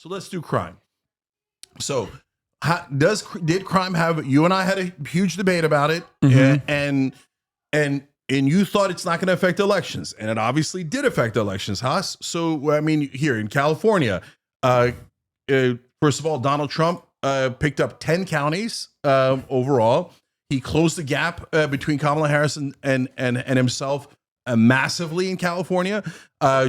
So let's do crime. So did crime have, you and I had a huge debate about it, and you thought it's not going to affect elections, and it obviously did affect elections, Haas. So, I mean, here in California, first of all, Donald Trump picked up 10 counties overall. He closed the gap between Kamala Harris and himself massively in California.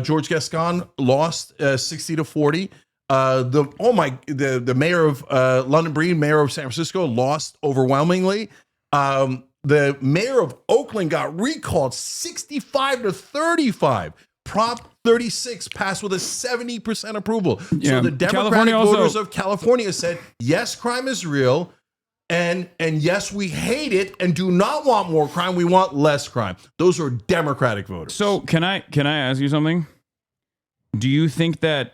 George Gascon lost 60-40. The mayor of London Breed, mayor of San Francisco, lost overwhelmingly. The mayor of Oakland got recalled 65-35. Prop 36 passed with a 70% approval. Yeah. So the Democratic voters of California said, yes, crime is real. And yes, we hate it and do not want more crime. We want less crime. Those are Democratic voters. So can I ask you something? Do you think that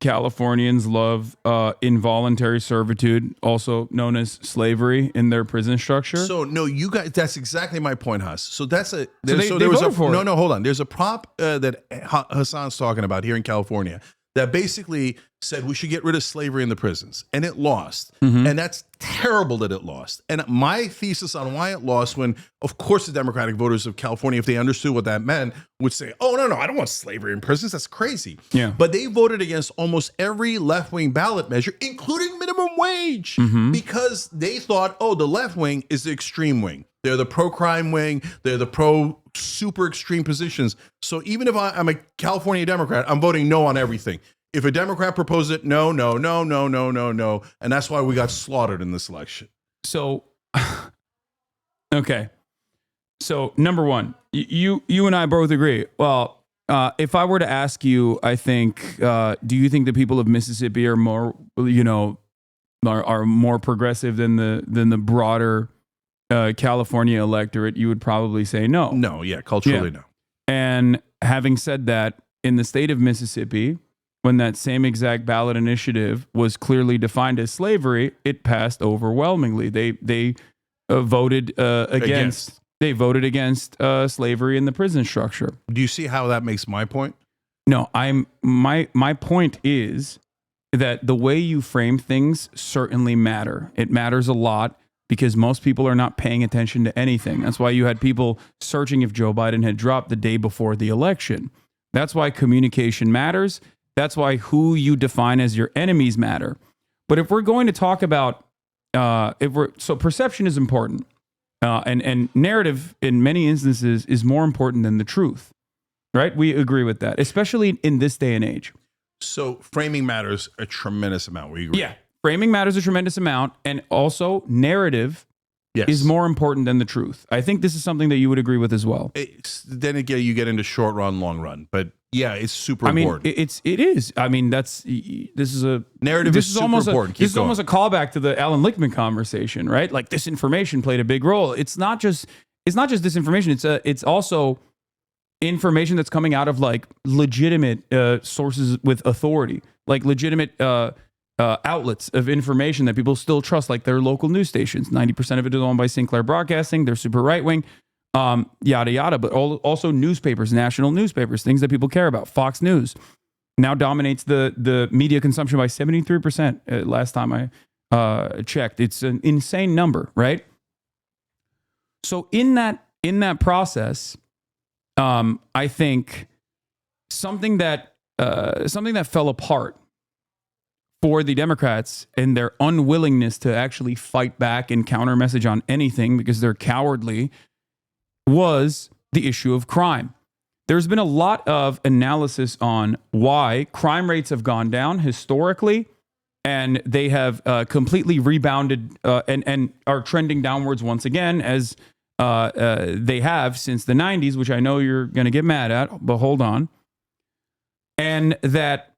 Californians love involuntary servitude, also known as slavery, in their prison structure? So no, you guys, that's exactly my point, Haas. So that's a they voted for it. No, hold on. There's a prop that Hasan's talking about here in California that basically said we should get rid of slavery in the prisons, and it lost. And that's terrible that it lost. And my thesis on why it lost, when of course the Democratic voters of California, if they understood what that meant, would say, oh, no, I don't want slavery in prisons. That's crazy. Yeah. But they voted against almost every left-wing ballot measure, including minimum wage, because they thought, oh, the left wing is the extreme wing. They're the pro-crime wing. They're the pro-super extreme positions. So even if I'm a California Democrat, I'm voting no on everything. If a Democrat proposes it, no. And that's why we got slaughtered in this election. So, okay. So, number one, you and I both agree. Well, if I were to ask you, I think, do you think the people of Mississippi are more, are more progressive than the broader California electorate? You would probably say no. No, yeah, culturally no. And having said that, in the state of Mississippi, when that same exact ballot initiative was clearly defined as slavery, it passed overwhelmingly. They voted against. They voted against slavery in the prison structure. Do you see how that makes my point? No, my point is that the way you frame things certainly matter. It matters a lot because most people are not paying attention to anything. That's why you had people searching if Joe Biden had dropped the day before the election. That's why communication matters. That's why who you define as your enemies matter. But if we're going to talk about, so perception is important, and narrative in many instances is more important than the truth, right? We agree with that, especially in this day and age. So framing matters a tremendous amount. We agree. Yeah, framing matters a tremendous amount, and also narrative is more important than the truth. I think this is something that you would agree with as well. Then again, you get into short run, long run, but yeah, it's super important. It is. I mean, this is a narrative. This is super important. This is almost a callback to the Alan Lichtman conversation, right? Like disinformation played a big role. It's not just disinformation. It's also information that's coming out of like legitimate sources with authority, like legitimate outlets of information that people still trust, like their local news stations. 90% of it is owned by Sinclair Broadcasting. They're super right wing. Yada, yada, but also newspapers, national newspapers, things that people care about. Fox News now dominates the media consumption by 73% last time I checked. It's an insane number, right? So in that process, I think something that fell apart for the Democrats and their unwillingness to actually fight back and counter message on anything because they're cowardly was the issue of crime. There's been a lot of analysis on why crime rates have gone down historically, and they have completely rebounded and are trending downwards once again, as they have since the 90s, which I know you're going to get mad at, but hold on. And that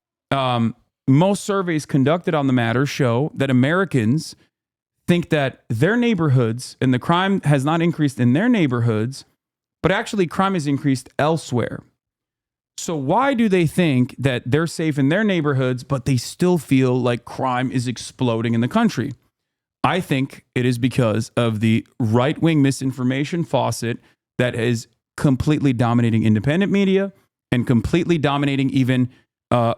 most surveys conducted on the matter show that Americans think that their neighborhoods, and the crime has not increased in their neighborhoods, but actually crime has increased elsewhere. So why do they think that they're safe in their neighborhoods, but they still feel like crime is exploding in the country? I think it is because of the right-wing misinformation faucet that is completely dominating independent media and completely dominating even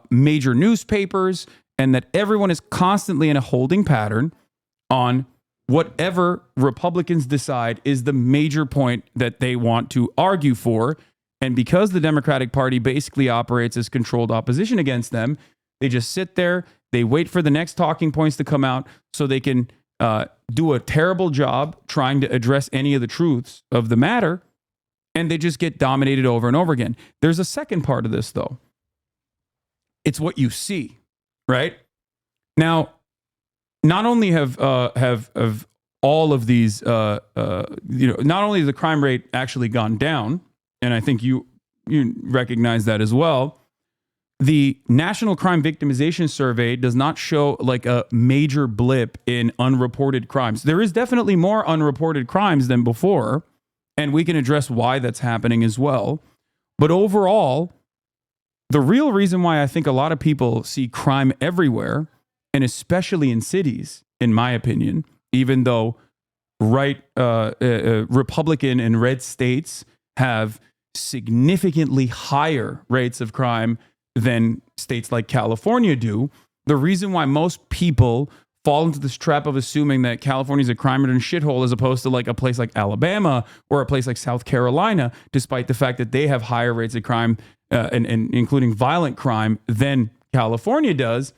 major newspapers and that everyone is constantly in a holding pattern on whatever Republicans decide is the major point that they want to argue for. And because the Democratic Party basically operates as controlled opposition against them, they just sit there, they wait for the next talking points to come out so they can do a terrible job trying to address any of the truths of the matter, and they just get dominated over and over again. There's a second part of this, though. It's what you see, right? Now, not only have all of these, not only has the crime rate actually gone down, and I think you recognize that as well. The National Crime Victimization Survey does not show like a major blip in unreported crimes. There is definitely more unreported crimes than before, and we can address why that's happening as well. But overall, the real reason why I think a lot of people see crime everywhere, and especially in cities, in my opinion, even though Republican and red states have significantly higher rates of crime than states like California do, the reason why most people fall into this trap of assuming that California is a crime-ridden shithole as opposed to like a place like Alabama or a place like South Carolina, despite the fact that they have higher rates of crime and including violent crime than California does,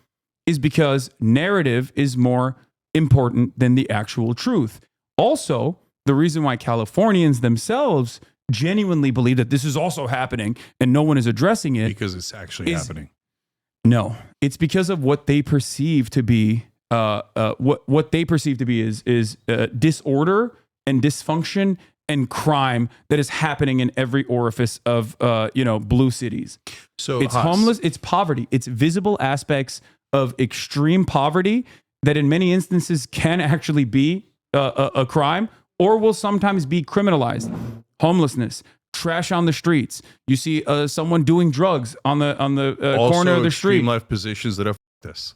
is because narrative is more important than the actual truth. Also, the reason why Californians themselves genuinely believe that this is also happening and no one is addressing it because it's actually happening. No, it's because of what they perceive to be what they perceive to be is disorder and dysfunction and crime that is happening in every orifice of blue cities. So it's homeless, it's poverty, it's visible aspects of extreme poverty that in many instances can actually be a crime or will sometimes be criminalized. Homelessness, trash on the streets. You see someone doing drugs on the corner of the street. Extreme left positions that have this.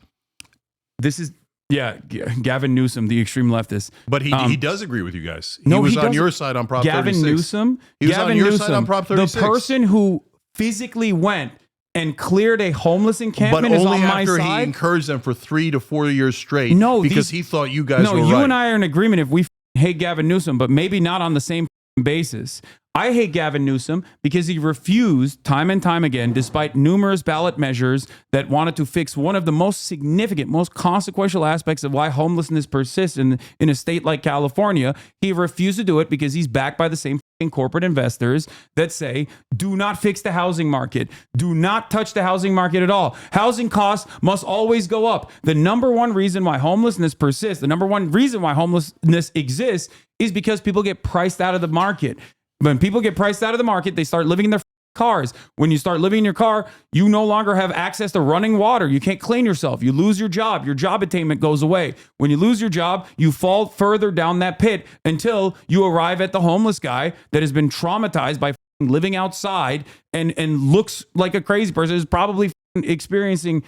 This is Gavin Newsom, the extreme leftist. But he does agree with you guys. He was on your side on Prop 36. He was on your side on Prop 36. The person who physically went and cleared a homeless encampment is on my side. But only after he encouraged them for 3 to 4 years straight. No, because he thought you guys were right. No, you and I are in agreement if we hate Gavin Newsom, but maybe not on the same basis. I hate Gavin Newsom because he refused time and time again, despite numerous ballot measures that wanted to fix one of the most significant, most consequential aspects of why homelessness persists in a state like California. He refused to do it because he's backed by the same corporate investors that say, do not fix the housing market. Do not touch the housing market at all. Housing costs must always go up. The number one reason why homelessness persists, the number one reason why homelessness exists is because people get priced out of the market. When people get priced out of the market, they start living in their cars. When you start living in your car, you no longer have access to running water. You can't clean yourself. You lose your job. Your job attainment goes away. When you lose your job, you fall further down that pit until you arrive at the homeless guy that has been traumatized by living outside and looks like a crazy person, is probably experiencing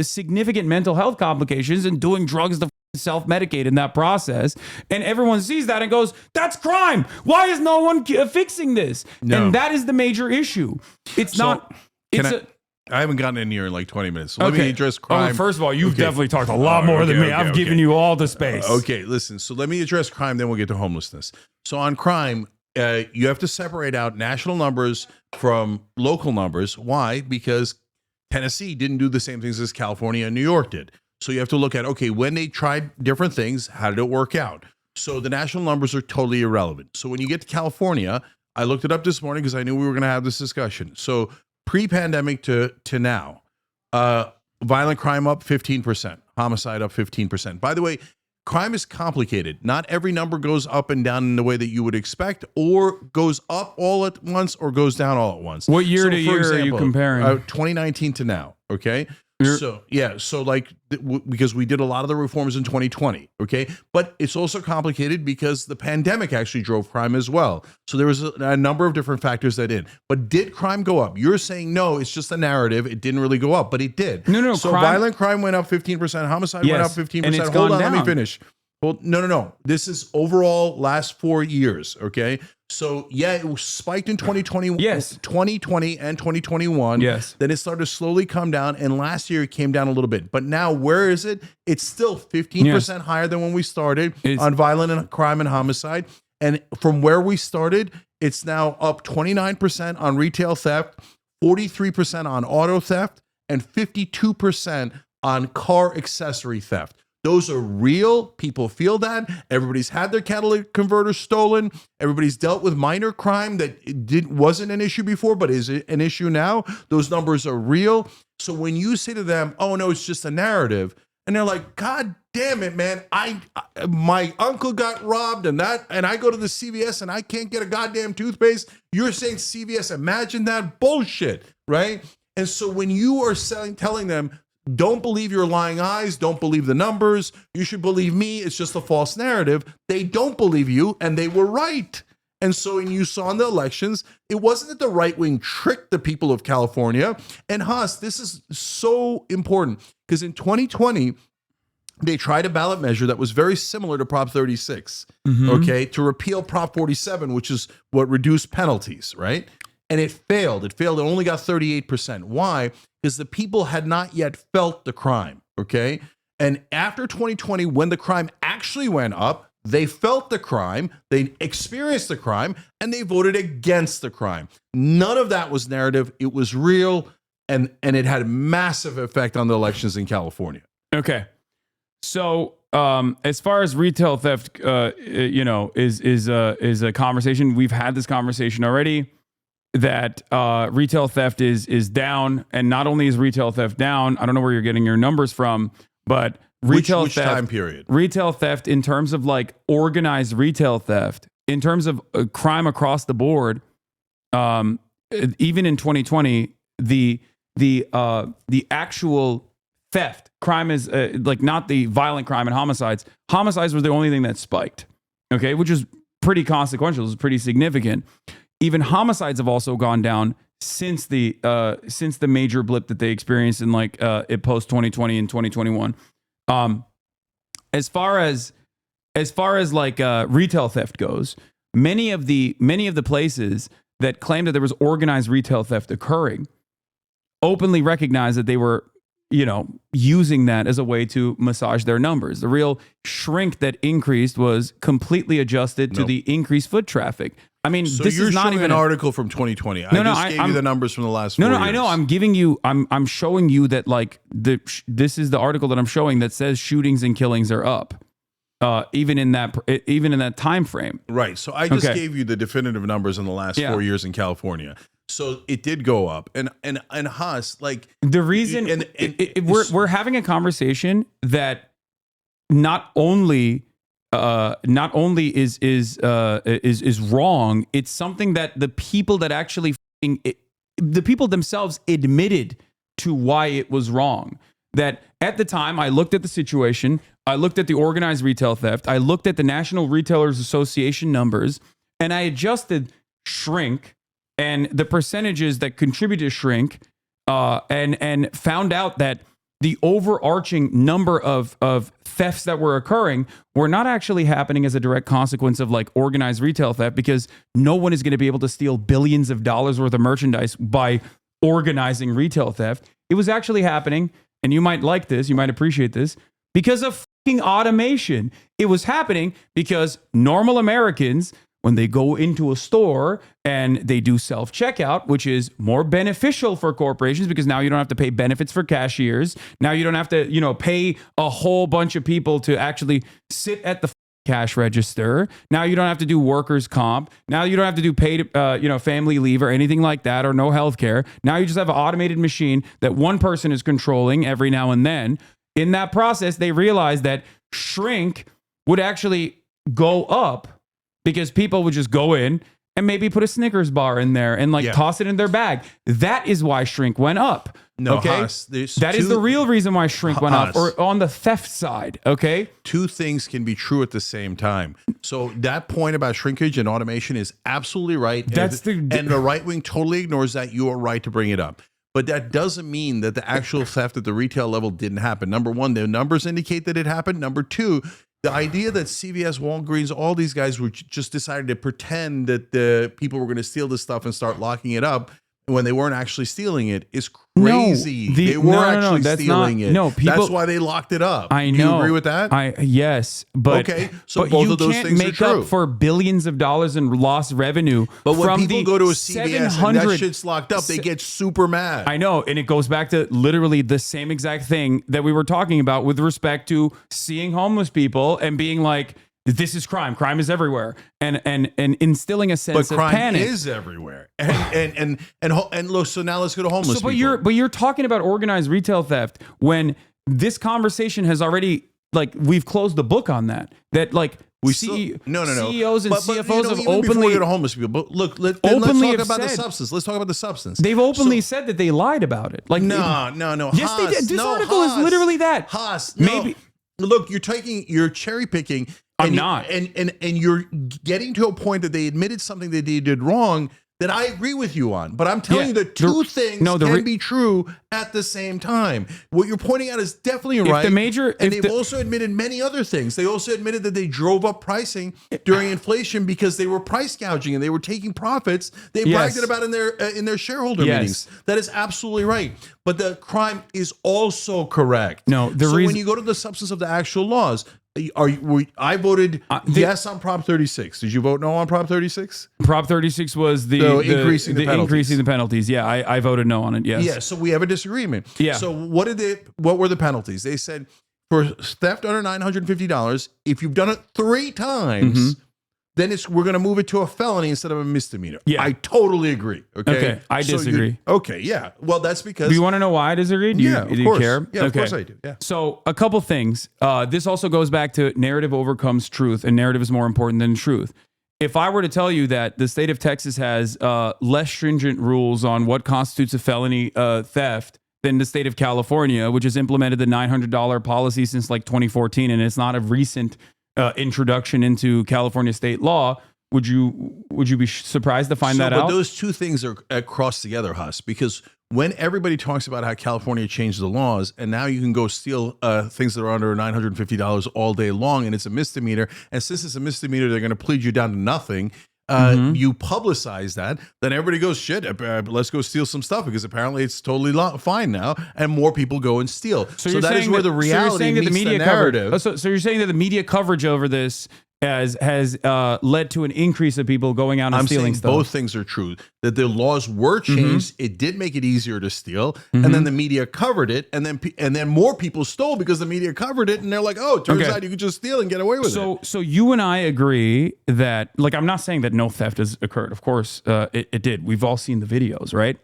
significant mental health complications and doing drugs to self-medicate in that process. And everyone sees that and goes, that's crime. Why is no one fixing this? No. And that is the major issue. It's not... I haven't gotten in here in like 20 minutes. So let me address crime. First of all, you've definitely talked a lot more than me. I've given you all the space. Okay, listen. So let me address crime, then we'll get to homelessness. So on crime, you have to separate out national numbers from local numbers. Why? Because Tennessee didn't do the same things as California and New York did. So you have to look at, okay, when they tried different things, how did it work out? So the national numbers are totally irrelevant. So when you get to California, I looked it up this morning because I knew we were going to have this discussion. So pre-pandemic to now, violent crime up 15%, homicide up 15%. By the way, crime is complicated. Not every number goes up and down in the way that you would expect, or goes up all at once or goes down all at once. What year to year are you comparing? 2019 to now, okay? So because we did a lot of the reforms in 2020, okay? But it's also complicated because the pandemic actually drove crime as well. So there was a number of different factors that in. But did crime go up? You're saying no, it's just a narrative. It didn't really go up, but it did. No. So violent crime went up 15%, homicide went up 15%. Hold on, let me finish. Well, no. This is overall last 4 years. Okay. So yeah, it was spiked in 2020, Yes. 2020 and 2021. Yes. Then it started to slowly come down. And last year it came down a little bit. But now where is it? It's still 15% higher than when we started on violent and crime and homicide. And from where we started, it's now up 29% on retail theft, 43% on auto theft, and 52% on car accessory theft. Those are real. People feel that. Everybody's had their catalytic converters stolen. Everybody's dealt with minor crime that wasn't an issue before, but is an issue now. Those numbers are real. So when you say to them, oh, no, it's just a narrative, and they're like, God damn it, man. My uncle got robbed and I go to the CVS and I can't get a goddamn toothpaste. You're saying CVS, imagine that bullshit, right? And so when you are telling them, don't believe your lying eyes, don't believe the numbers, you should believe me, it's just a false narrative, they don't believe you, and they were right. And so when you saw in the elections, it wasn't that the right wing tricked the people of California. And Haas, this is so important because in 2020, they tried a ballot measure that was very similar to Prop 36, okay, to repeal Prop 47, which is what reduced penalties, right? And it failed. It only got 38%. Why? Because the people had not yet felt the crime, okay? And after 2020, when the crime actually went up, they felt the crime, they experienced the crime, and they voted against the crime. None of that was narrative. It was real, and it had a massive effect on the elections in California. Okay. So as far as retail theft, is a conversation. We've had this conversation already. That retail theft is down, and not only is retail theft down, I don't know where you're getting your numbers from, but retail which theft, time period? Retail theft in terms of like organized retail theft, in terms of crime across the board, even in 2020, the actual theft crime is like not the violent crime and homicides. Homicides were the only thing that spiked, okay, which is pretty consequential. It's pretty significant. Even homicides have also gone down since the major blip that they experienced in like post 2020 and 2021. As far as like retail theft goes, many of the places that claimed that there was organized retail theft occurring openly recognized that they were using that as a way to massage their numbers. The real shrink that increased was completely adjusted to the increased foot traffic. I mean, so this you're is not even an article from 2020. I just gave you the numbers from the last 4 years. I know. I'm giving you. I'm showing you that like this is the article that I'm showing that says shootings and killings are up, even in that time frame. Right. So I just gave you the definitive numbers in the last 4 years in California. So it did go up, and Haas, like the reason we're having a conversation that not only is wrong, it's something that the people that actually the people themselves admitted to why it was wrong. That at the time, I looked at the situation, I looked at the organized retail theft, I looked at the National Retailers Association numbers, and I adjusted shrink and the percentages that contribute to shrink, and found out that the overarching number of thefts that were occurring were not actually happening as a direct consequence of like organized retail theft, because no one is going to be able to steal billions of dollars worth of merchandise by organizing retail theft. It was actually happening, and you might like this, you might appreciate this, because of fucking automation. It was happening because normal Americans, when they go into a store and they do self-checkout, which is more beneficial for corporations because now you don't have to pay benefits for cashiers. Now you don't have to, pay a whole bunch of people to actually sit at the cash register. Now you don't have to do workers' comp. Now you don't have to do paid, family leave or anything like that, or no health care. Now you just have an automated machine that one person is controlling every now and then. In that process, they realized that shrink would actually go up, because people would just go in and maybe put a Snickers bar in there and toss it in their bag. That is why shrink went up. No, okay? Haas, that is the real reason why shrink went up, or on the theft side. Okay. Two things can be true at the same time. So that point about shrinkage and automation is absolutely right. And the right wing totally ignores that. You are right to bring it up. But that doesn't mean that the actual theft at the retail level didn't happen. Number one, the numbers indicate that it happened. Number two, the idea that CVS, Walgreens, all these guys were just decided to pretend that the people were going to steal this stuff and start locking it up when they weren't actually stealing it is crazy. They were actually stealing it. No, people, that's why they locked it up. I know. Do you agree with that? Yes, but okay. So both of those things are true. You can't make up for billions of dollars in lost revenue. But when from people go to a CVS and that shit's locked up, they get super mad. I know, and it goes back to literally the same exact thing that we were talking about with respect to seeing homeless people and being like, this is crime. Crime is everywhere, and instilling a sense of panic. But crime is everywhere, and look. So now let's go to homeless. But you're talking about organized retail theft when this conversation has already we've closed the book on that. That CEOs and CFOs have openly before we go to homeless people. But look, let's talk about the substance. Let's talk about the substance. They've openly said that they lied about it. No. Yes, they did. This article is literally that. Maybe. Look, you're cherry picking. I'm not. And you're getting to a point that they admitted something that they did wrong that I agree with you on. But I'm telling you that two things can be true at the same time. What you're pointing out is definitely right. They've also admitted many other things. They also admitted that they drove up pricing during inflation because they were price gouging and they were taking profits. They bragged about in their shareholder meetings. That is absolutely right. But the crime is also correct. No, when you go to the substance of the actual laws, I voted yes on Prop 36. Did you vote no on Prop 36? Prop 36 was the increasing the penalties. Yeah, I voted no on it. Yes. Yeah. So we have a disagreement. Yeah. So what were the penalties? They said for theft under $950, if you've done it 3 times, then we're going to move it to a felony instead of a misdemeanor. Yeah. I totally agree. Okay. I disagree. Yeah. Well, that's because. Do you want to know why I disagree? Do you care? Yeah, of course I do. Yeah. So a couple things. This also goes back to narrative overcomes truth, and narrative is more important than truth. If I were to tell you that the state of Texas has less stringent rules on what constitutes a felony theft than the state of California, which has implemented the $900 policy since 2014, and it's not a recent introduction into California state law, would you be surprised to find that out? But those two things are crossed together, Hus, because when everybody talks about how California changed the laws and now you can go steal things that are under $950 all day long and it's a misdemeanor, and since it's a misdemeanor, they're going to plead you down to nothing. You publicize that, then everybody goes, shit, let's go steal some stuff because apparently it's totally fine now, and more people go and steal. So that is where the reality meets the narrative. So you're saying that the media coverage over this has led to an increase of people going out and stealing stuff. Both things are true. That the laws were changed, it did make it easier to steal, and then the media covered it, and then more people stole because the media covered it, and they're like, oh, it turns out you could just steal and get away with it. So you and I agree that, I'm not saying that no theft has occurred. Of course, it did. We've all seen the videos, right?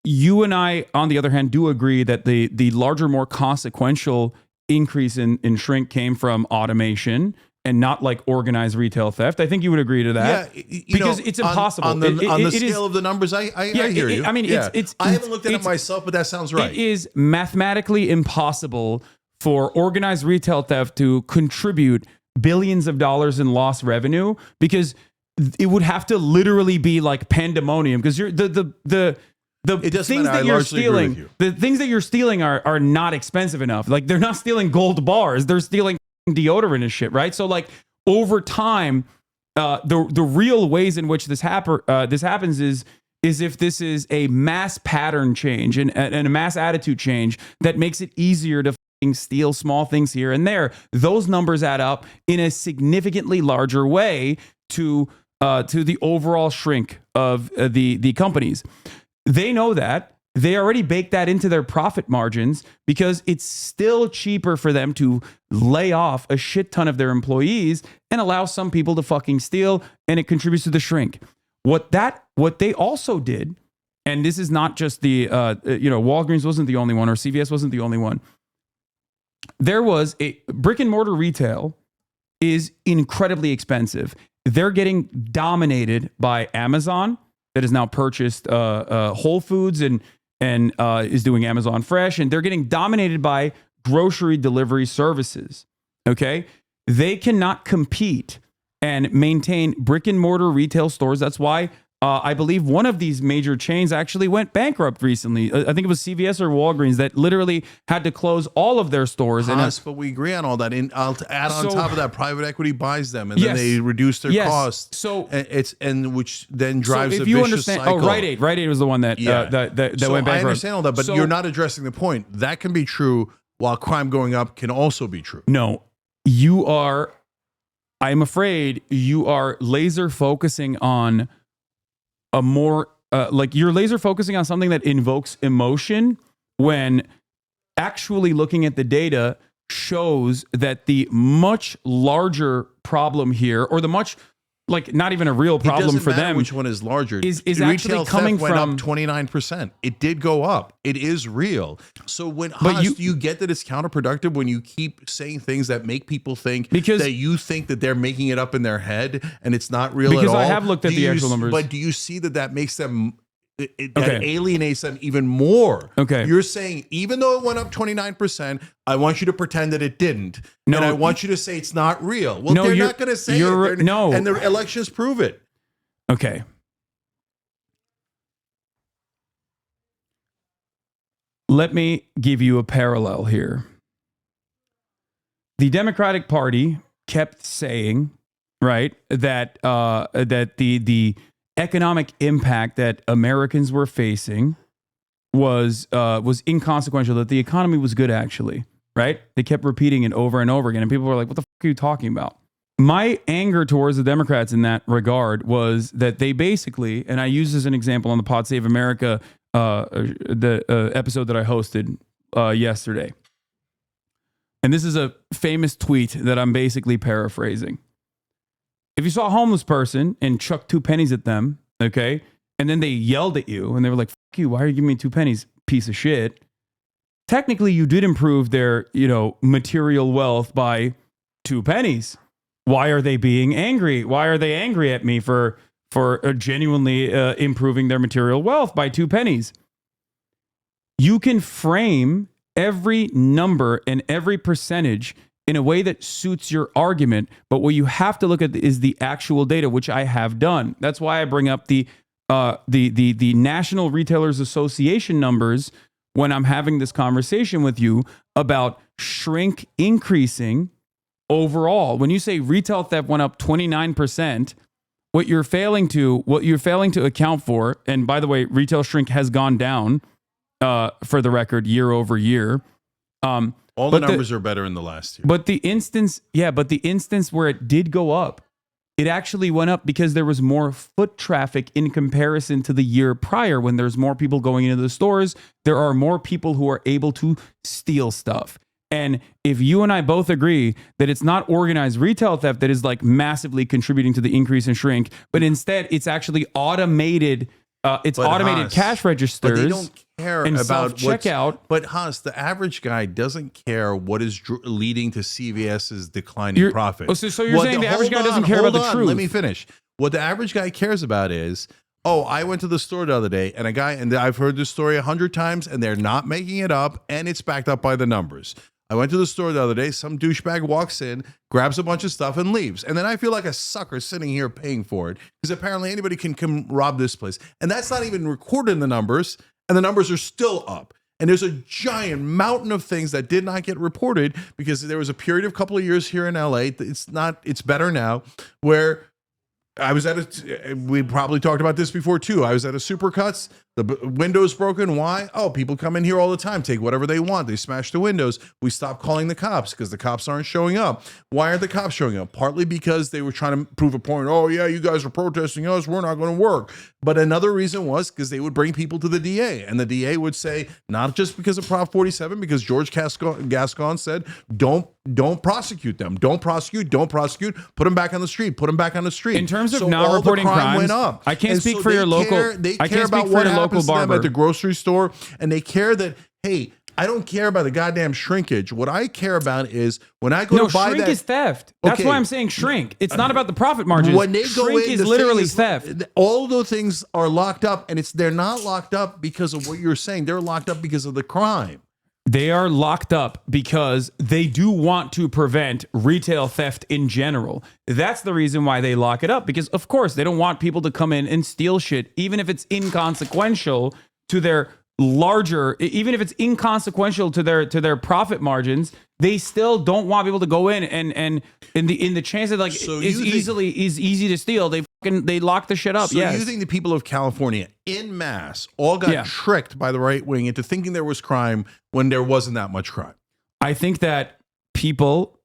You and I, on the other hand, do agree that the larger, more consequential increase in shrink came from automation and not organized retail theft. I think you would agree to that. Yeah, because it's impossible. On the scale of the numbers, I hear you. I mean, I haven't looked at it myself, but that sounds right. It is mathematically impossible for organized retail theft to contribute billions of dollars in lost revenue, because it would have to literally be pandemonium, because you're the things that you're stealing, the things that you're stealing are not expensive enough. They're not stealing gold bars, they're stealing deodorant and shit, right? So over time, the real ways in which this happens is if this is a mass pattern change and a mass attitude change that makes it easier to steal small things here and there. Those numbers add up in a significantly larger way to the overall shrink of the companies. They know that. They already baked that into their profit margins because it's still cheaper for them to lay off a shit ton of their employees and allow some people to fucking steal, and it contributes to the shrink. What they also did, and this is not just the Walgreens wasn't the only one, or CVS wasn't the only one. There was a brick and mortar retail is incredibly expensive. They're getting dominated by Amazon, that has now purchased Whole Foods and is doing Amazon Fresh, and they're getting dominated by grocery delivery services. Okay, they cannot compete and maintain brick and mortar retail stores. That's why I believe one of these major chains actually went bankrupt recently. I think it was CVS or Walgreens that literally had to close all of their stores. But we agree on all that. And I'll add on top of that, private equity buys them, and Yes. then they reduce their Yes. costs. So which then drives if a you vicious understand, cycle. Rite Aid was the one that that went bankrupt. I understand all that, but you're not addressing the point. That can be true while crime going up can also be true. No, you are. I'm afraid you are laser focusing on a more like you're laser focusing on something that invokes emotion when actually looking at the data shows that the much larger problem here, or the much like not even a real problem for them, which one is larger, is retail actually coming theft went from up 29%. It did go up. It is real. So when you get that it's counterproductive when you keep saying things that make people think that you think that they're making it up in their head and it's not real at all. Because I have looked at the actual numbers. But do you see that makes them that alienates them even more? Okay. You're saying even though it went up 29%, I want you to pretend that it didn't. No, and I want you to say it's not real. Well, no, they're not going to say it. No. And the elections prove it. Okay. Let me give you a parallel here. The Democratic Party kept saying, right, that that the economic impact that Americans were facing was inconsequential, that the economy was good, actually, right? They kept repeating it over and over again, and people were like, what the fuck are you talking about? My anger towards the Democrats in that regard was that they basically, and I use as an example on the Pod Save America, the episode that I hosted yesterday. And this is a famous tweet that I'm basically paraphrasing. If you saw a homeless person and chucked 2 pennies at them, okay, and then they yelled at you and they were like, fuck you, why are you giving me 2 pennies, piece of shit? Technically, you did improve their, material wealth by 2 pennies. Why are they being angry? Why are they angry at me for genuinely improving their material wealth by 2 pennies? You can frame every number and every percentage in a way that suits your argument, but what you have to look at is the actual data, which I have done. That's why I bring up the National Retailers Association numbers when I'm having this conversation with you about shrink increasing overall. When you say retail theft went up 29%, what you're failing to account for, and by the way, retail shrink has gone down for the record year over year. All the numbers are better in the last year. But the instance where it did go up, it actually went up because there was more foot traffic in comparison to the year prior. When there's more people going into the stores, there are more people who are able to steal stuff. And if you and I both agree that it's not organized retail theft that is like massively contributing to the increase in shrink, but instead it's actually automated. Automated cash registers. But they don't care and about checkout. But Haas, the average guy doesn't care what is leading to CVS's declining profit. So you're saying the average guy doesn't care about the truth? Let me finish. What the average guy cares about is, I went to the store the other day, and I've heard this story 100 times, and they're not making it up, and it's backed up by the numbers. I went to the store the other day. Some douchebag walks in, grabs a bunch of stuff, and leaves. And then I feel like a sucker sitting here paying for it because apparently anybody can come rob this place. And that's not even recorded in the numbers. And the numbers are still up. And there's a giant mountain of things that did not get reported because there was a period of a couple of years here in LA. It's better now, where I was we probably talked about this before too. I was at a Supercuts. The window's broken. Why? People come in here all the time, take whatever they want. They smash the windows. We stopped calling the cops because the cops aren't showing up. Why aren't the cops showing up? Partly because they were trying to prove a point. Oh yeah, you guys are protesting us. We're not going to work. But another reason was because they would bring people to the DA, and the DA would say, not just because of Prop 47, because George Gascon said, don't prosecute them. Don't prosecute. Put them back on the street. In terms of not reporting crimes, went up. I can't speak for your local. They care about what happens to them at the grocery store, and they care that, hey, I don't care about the goddamn shrinkage. What I care about is when I go to buy shrink is theft. That's why I'm saying shrink. It's not about the profit margins. When they go shrink in, is literally theft. All of those things are locked up, and they're not locked up because of what you're saying. They're locked up because of the crime. They are locked up because they do want to prevent retail theft in general. That's the reason why they lock it up, because of course they don't want people to come in and steal shit, even if it's inconsequential to their even if it's inconsequential to their profit margins. They still don't want people to go in and in the chance that like is easy to steal, they lock the shit up. So you think the people of California in mass all got tricked by the right wing into thinking there was crime when there wasn't that much crime? I think that people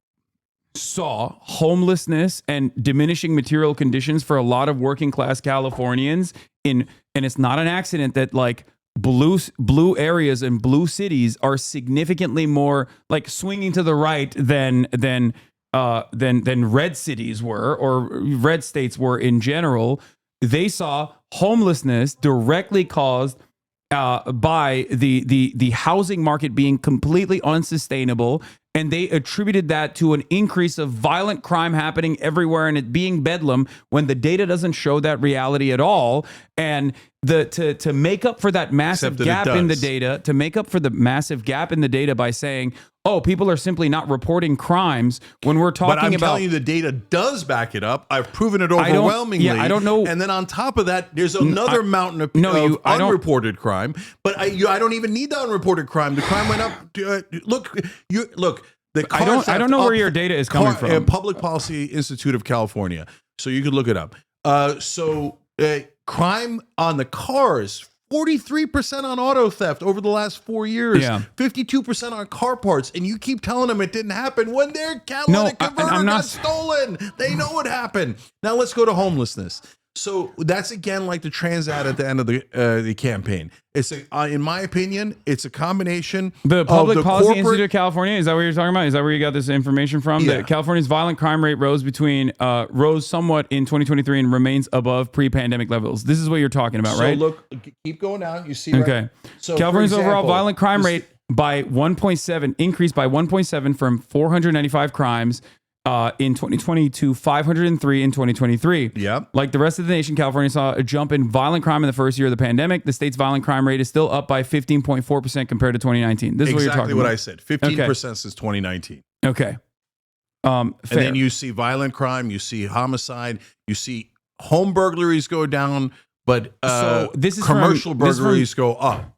saw homelessness and diminishing material conditions for a lot of working class Californians and it's not an accident that like blue areas and blue cities are significantly more like swinging to the right than red cities were, or red states were in general. They saw homelessness directly caused by the housing market being completely unsustainable, and they attributed that to an increase of violent crime happening everywhere and it being bedlam when the data doesn't show that reality at all. And to make up for that massive gap in the data, by saying, oh, people are simply not reporting crimes when we're talking about. But I'm telling you, the data does back it up. I've proven it overwhelmingly. I don't know. And then on top of that, there's another mountain of unreported crime. But I don't even need the unreported crime. The crime went up. Look. I don't know where your data is coming from. Public Policy Institute of California. So you could look it up. Crime on the cars. 43% on auto theft over the last 4 years. 52% on car parts, and you keep telling them it didn't happen when their catalytic converter got stolen. They know what happened. Now let's go to homelessness. So that's again like the trans ad at the end of the campaign. It's in my opinion, it's a combination. The Public Policy Institute of California, is that what you're talking about? Is that where you got this information from? Yeah. That California's violent crime rate rose somewhat in 2023 and remains above pre-pandemic levels. This is what you're talking about, right? So look, keep going down. You see, okay. Right? So California's overall violent crime rate by 1.7 increased by 1.7 from 495 crimes in 2020 to 503 in 2023. Yep. Like the rest of the nation, California saw a jump in violent crime in the first year of the pandemic. The state's violent crime rate is still up by 15.4% compared to 2019. This is what you're talking about. Exactly what I said. 15% since 2019. Okay. And then you see violent crime, you see homicide, you see home burglaries go down, but so this is commercial burglaries go up.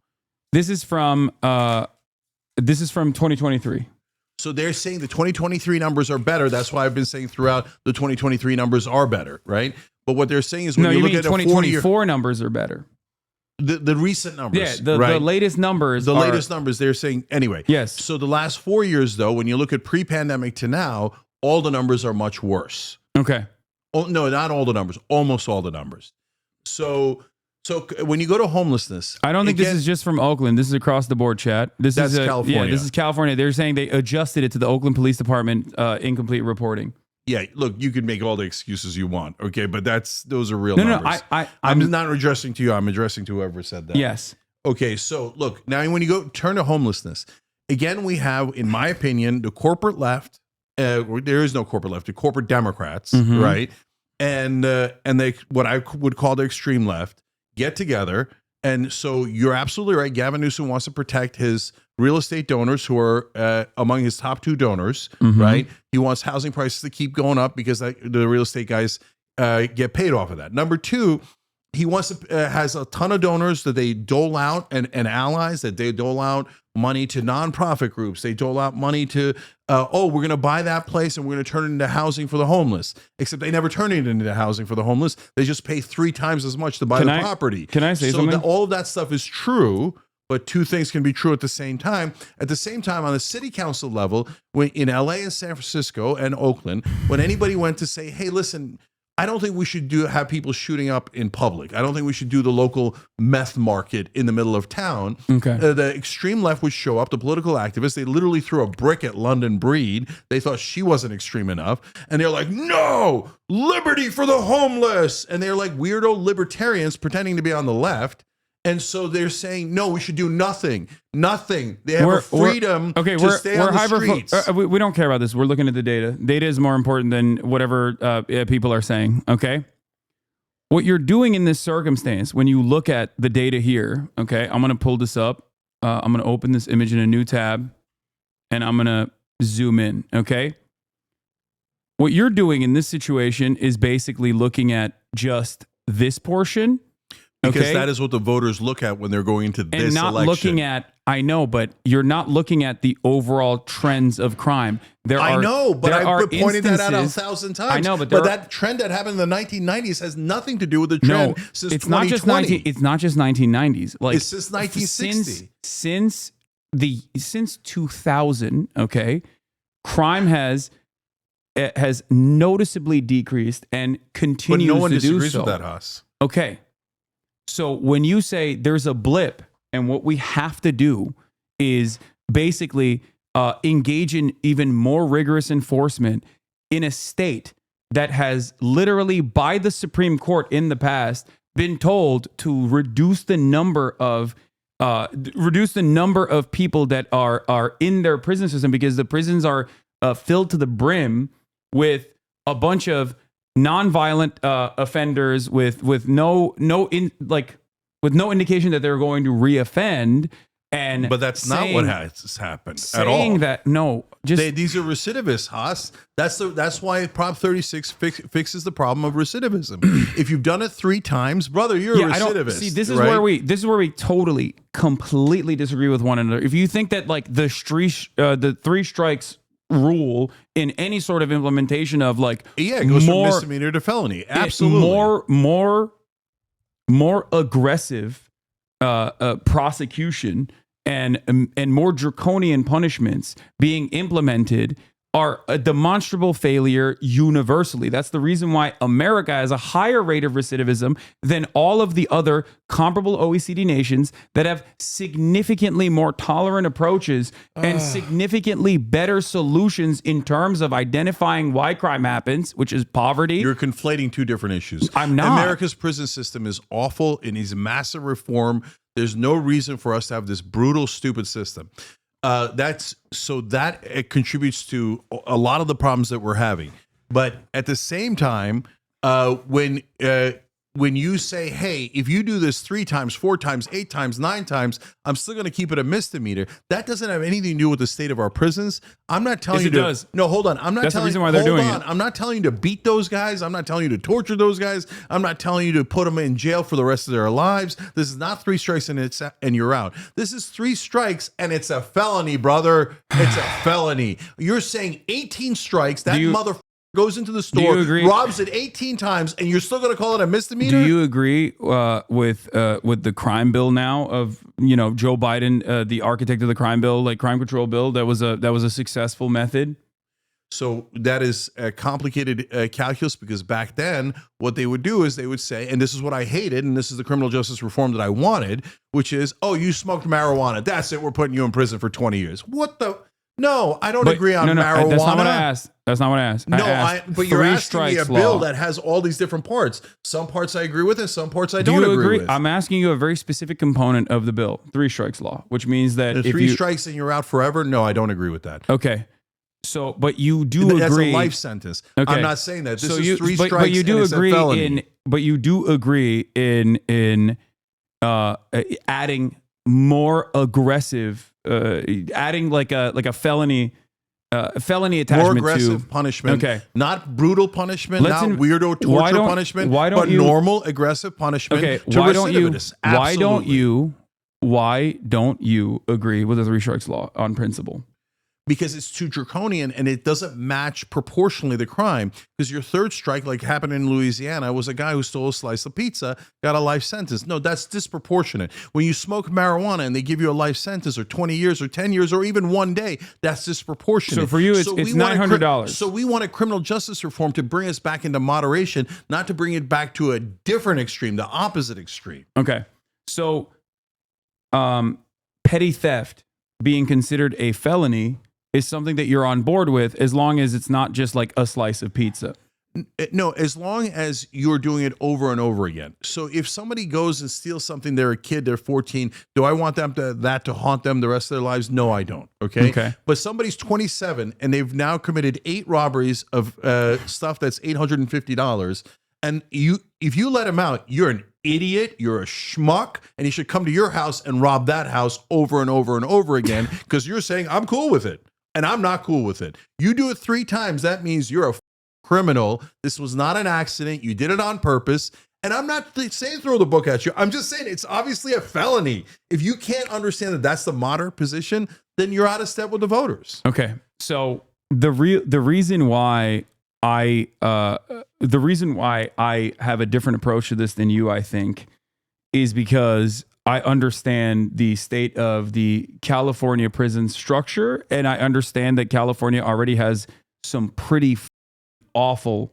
This is from 2023. So they're saying the 2023 numbers are better. That's why I've been saying throughout the 2023 numbers are better, right? But what they're saying is when you look at 2024 numbers are better. The recent numbers. Yeah, the latest numbers. The latest numbers, they're saying anyway. Yes. So the last 4 years, though, when you look at pre-pandemic to now, all the numbers are much worse. Okay. Oh, no, not all the numbers. Almost all the numbers. So when you go to homelessness, I don't think this is just from Oakland. This is across the board, chat. That's California. Yeah, this is California. They're saying they adjusted it to the Oakland Police Department incomplete reporting. Yeah, look, you can make all the excuses you want, okay, but those are real numbers. No, I'm not addressing to you. I'm addressing to whoever said that. Yes. Okay, so look, now when you turn to homelessness, again, we have, in my opinion, the corporate left. There is no corporate left. The corporate Democrats, right, and they what I would call the extreme left. Get together. And so you're absolutely right. Gavin Newsom wants to protect his real estate donors who are among his top 2 donors, right? He wants housing prices to keep going up because the real estate guys get paid off of that. Number 2, he wants to has a ton of donors that they dole out and allies that they dole out money to nonprofit groups. They dole out money to, we're going to buy that place and we're going to turn it into housing for the homeless. Except they never turn it into housing for the homeless. They just pay 3 times as much to buy the property. Can I say something? All of that stuff is true, but 2 things can be true at the same time. At the same time, on the city council level, when in LA and San Francisco and Oakland, when anybody went to say, hey, listen, I don't think we should have people shooting up in public. I don't think we should do the local meth market in the middle of town. Okay. The extreme left would show up, the political activists. They literally threw a brick at London Breed. They thought she wasn't extreme enough. And they're like, no, liberty for the homeless. And they're like weirdo libertarians pretending to be on the left. And so they're saying, no, we should do nothing. Nothing. They have a freedom to stay on the streets. We don't care about this. We're looking at the data. Data is more important than whatever people are saying, okay? What you're doing in this circumstance, when you look at the data here, okay, I'm going to pull this up. I'm going to open this image in a new tab, and I'm going to zoom in, okay? What you're doing in this situation is basically looking at just this portion. Because that is what the voters look at when they're going into this and not election. looking at, I know, but you're not looking at the overall trends of crime. I know, but I've pointed that out 1,000 times. I know, but that trend that happened in the 1990s has nothing to do with the trend since it's 2020. It's not just 1990s. Like it's since 1960. Since 2000, okay, crime has noticeably decreased and continues to do so. But no one disagrees with that, Haas. Okay. So when you say there's a blip and what we have to do is basically engage in even more rigorous enforcement in a state that has literally by the Supreme Court in the past been told to reduce the number of people that are in their prison system because the prisons are filled to the brim with a bunch of nonviolent offenders with no indication that they're going to reoffend. But that's not what has happened at all. Saying that these are recidivists, Haas. That's why Prop 36 fixes the problem of recidivism. If you've done it 3 times, brother, you're a recidivist. See, this is where we totally completely disagree with one another. If you think that like the 3 strikes rule in any sort of implementation of like it goes from misdemeanor to felony, absolutely more aggressive prosecution and more draconian punishments being implemented are a demonstrable failure universally. That's the reason why America has a higher rate of recidivism than all of the other comparable OECD nations that have significantly more tolerant approaches and significantly better solutions in terms of identifying why crime happens, which is poverty. You're conflating 2 different issues. I'm not. America's prison system is awful. It needs massive reform. There's no reason for us to have this brutal, stupid system. It contributes to a lot of the problems that we're having. But at the same time, when you say, hey, if you do this 3 times, 4 times, 8 times, 9 times, I'm still going to keep it a misdemeanor. That doesn't have anything to do with the state of our prisons. I'm not telling you to. Does. No, hold on. I'm not That's telling the reason why they're doing it. I'm not telling you to beat those guys. I'm not telling you to torture those guys. I'm not telling you to put them in jail for the rest of their lives. This is not 3 strikes and you're out. This is 3 strikes and it's a felony, brother. It's a felony. You're saying 18 strikes. That motherfucker goes into the store, robs it 18 times, and you're still going to call it a misdemeanor? Do you agree with the crime bill now of Joe Biden, the architect of the crime bill, like crime control bill? That was a successful method. So that is a complicated calculus because back then what they would do is they would say, and this is what I hated, and this is the criminal justice reform that I wanted, which is, oh, you smoked marijuana. That's it. We're putting you in prison for 20 years. What the? No, I don't agree on marijuana. That's not what I asked. That's not what I asked. But you're asking me a bill that has all these different parts. Some parts I agree with and some parts I don't agree with. I'm asking you a very specific component of the bill, 3 strikes law, which means that if 3 strikes and you're out forever, no, I don't agree with that. Okay. So, but you do agree. That's a life sentence. Okay. I'm not saying that. This is 3 strikes but you do and it's agree a felony. But you do agree in adding more aggressive, adding like a felony attachment, more aggressive punishment. Okay, not brutal punishment, not weirdo torture punishment, but normal aggressive punishment. Okay, to recidivists. Why don't you agree with the 3 strikes law on principle? Because it's too draconian and it doesn't match proportionally the crime. Because your 3rd strike, like happened in Louisiana, was a guy who stole a slice of pizza, got a life sentence. No, that's disproportionate. When you smoke marijuana and they give you a life sentence or 20 years or 10 years or even 1 day, that's disproportionate. So for you, it's $900. So we want a criminal justice reform to bring us back into moderation, not to bring it back to a different extreme, the opposite extreme. Okay. So petty theft being considered a felony is something that you're on board with as long as it's not just like a slice of pizza. No, as long as you're doing it over and over again. So if somebody goes and steals something, they're a kid, they're 14, do I want that to haunt them the rest of their lives? No, I don't. Okay. But somebody's 27 and they've now committed 8 robberies of stuff that's $850. And if you let them out, you're an idiot, you're a schmuck, and he should come to your house and rob that house over and over and over again because you're saying, I'm cool with it, and I'm not cool with it. You do it 3 times, that means you're a criminal. This was not an accident. You did it on purpose. And I'm not saying throw the book at you. I'm just saying it's obviously a felony. If you can't understand that that's the moderate position, then you're out of step with the voters. Okay. So the reason why I have a different approach to this than you, I think, is because I understand the state of the California prison structure, and I understand that California already has some pretty awful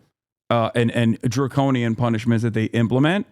and draconian punishments that they implement.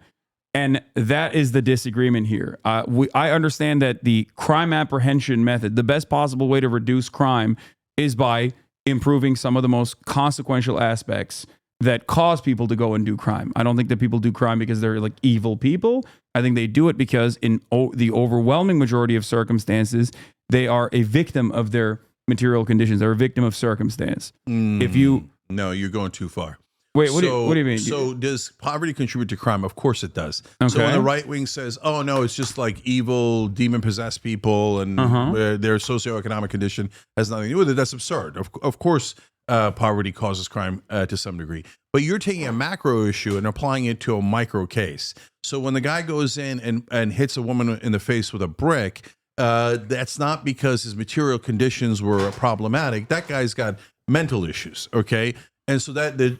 And that is the disagreement here. I understand that the crime apprehension method, the best possible way to reduce crime is by improving some of the most consequential aspects that cause people to go and do crime. I don't think that people do crime because they're like evil people. I think they do it because in the overwhelming majority of circumstances, they are a victim of their material conditions. They're a victim of circumstance. No, you're going too far. Wait, what do you mean? So does poverty contribute to crime? Of course it does. Okay. So when the right wing says, oh, no, it's just like evil, demon-possessed people and their socioeconomic condition has nothing to do with it, that's absurd. Of course, poverty causes crime to some degree. But you're taking a macro issue and applying it to a micro case. So when the guy goes in and hits a woman in the face with a brick, that's not because his material conditions were problematic. That guy's got mental issues, okay? And so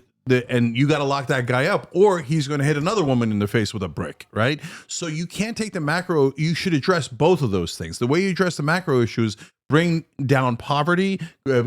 and you got to lock that guy up, or he's going to hit another woman in the face with a brick, right? So you can't take the macro. You should address both of those things. The way you address the macro issues, bring down poverty,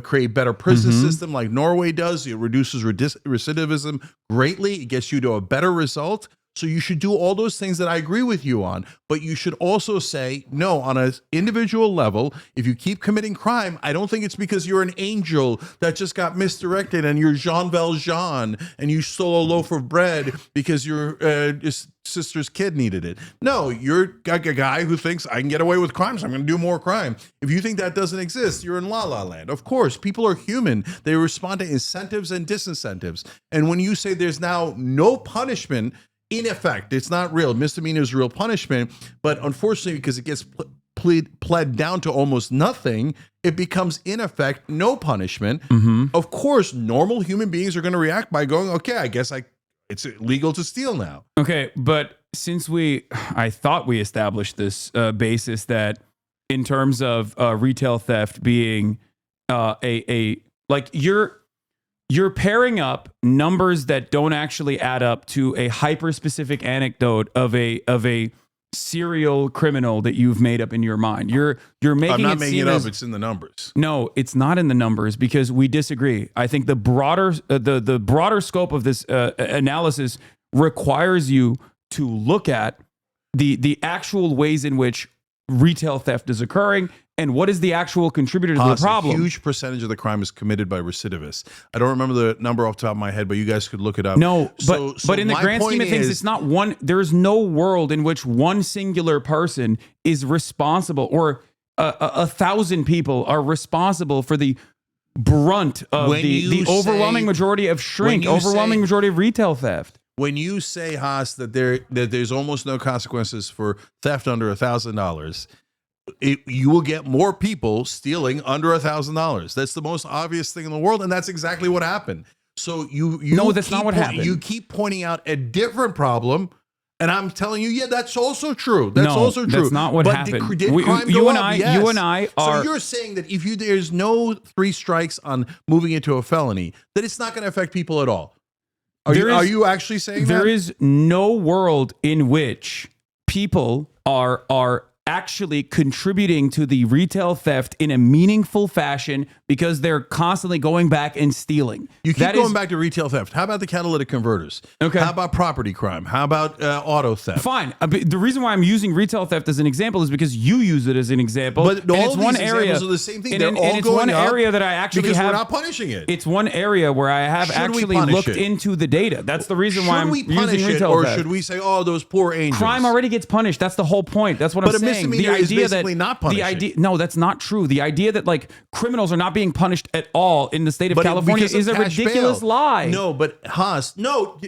create better prison system like Norway does. It reduces recidivism greatly. It gets you to a better result. So you should do all those things that I agree with you on, but you should also say, no, on an individual level, if you keep committing crime, I don't think it's because you're an angel that just got misdirected and you're Jean Valjean and you stole a loaf of bread because your sister's kid needed it. No, you're a guy who thinks I can get away with crime, so I'm going to do more crime. If you think that doesn't exist, you're in la la land. Of course, people are human. They respond to incentives and disincentives. And when you say there's now no punishment, in effect, it's not real. Misdemeanor is real punishment, but unfortunately, because it gets pled down to almost nothing, it becomes in effect no punishment. Of course, normal human beings are going to react by going, "Okay, I guess it's illegal to steal now." Okay, but since I thought we established this basis that in terms of retail theft being you're pairing up numbers that don't actually add up to a hyper-specific anecdote of a serial criminal that you've made up in your mind. You're making I'm not making it up. It's in the numbers. No, it's not in the numbers because we disagree. I think the broader the broader scope of this analysis requires you to look at the actual ways in which retail theft is occurring and what is the actual contributor to the problem. A huge percentage of the crime is committed by recidivists. I don't remember the number off the top of my head, but you guys could look it up. No, but in the grand scheme of things, it's not one. There's no world in which one singular person is responsible, or 1,000 people are responsible for the brunt of the overwhelming majority of overwhelming majority of retail theft. When you say, Haas, that there's almost no consequences for theft under $1,000, you will get more people stealing under $1,000. That's the most obvious thing in the world, and that's exactly what happened. So no, that's not what happened. You keep pointing out a different problem, and I'm telling you, yeah, that's also true. That's not what happened. Did crime go up? Yes. You and I are. So you're saying that if there's no 3 strikes on moving into a felony, that it's not going to affect people at all. Are you actually saying that? There is no world in which people are actually contributing to the retail theft in a meaningful fashion because they're constantly going back and stealing. You keep going back to retail theft. How about the catalytic converters? Okay. How about property crime? How about auto theft? Fine. The reason why I'm using retail theft as an example is because you use it as an example. But all these examples are the same thing. They're all going up area that I actually because we're not punishing it. It's one area where I have actually looked into the data. That's the reason why I'm using retail theft. Or should we say, oh, those poor angels? Crime already gets punished. That's the whole point. That's what I'm saying. saying. The misdemeanor is idea basically that not punishing. the idea, no, that's not true. The idea that like criminals are not being punished at all in the state of California is a ridiculous lie. No, but Haas, no,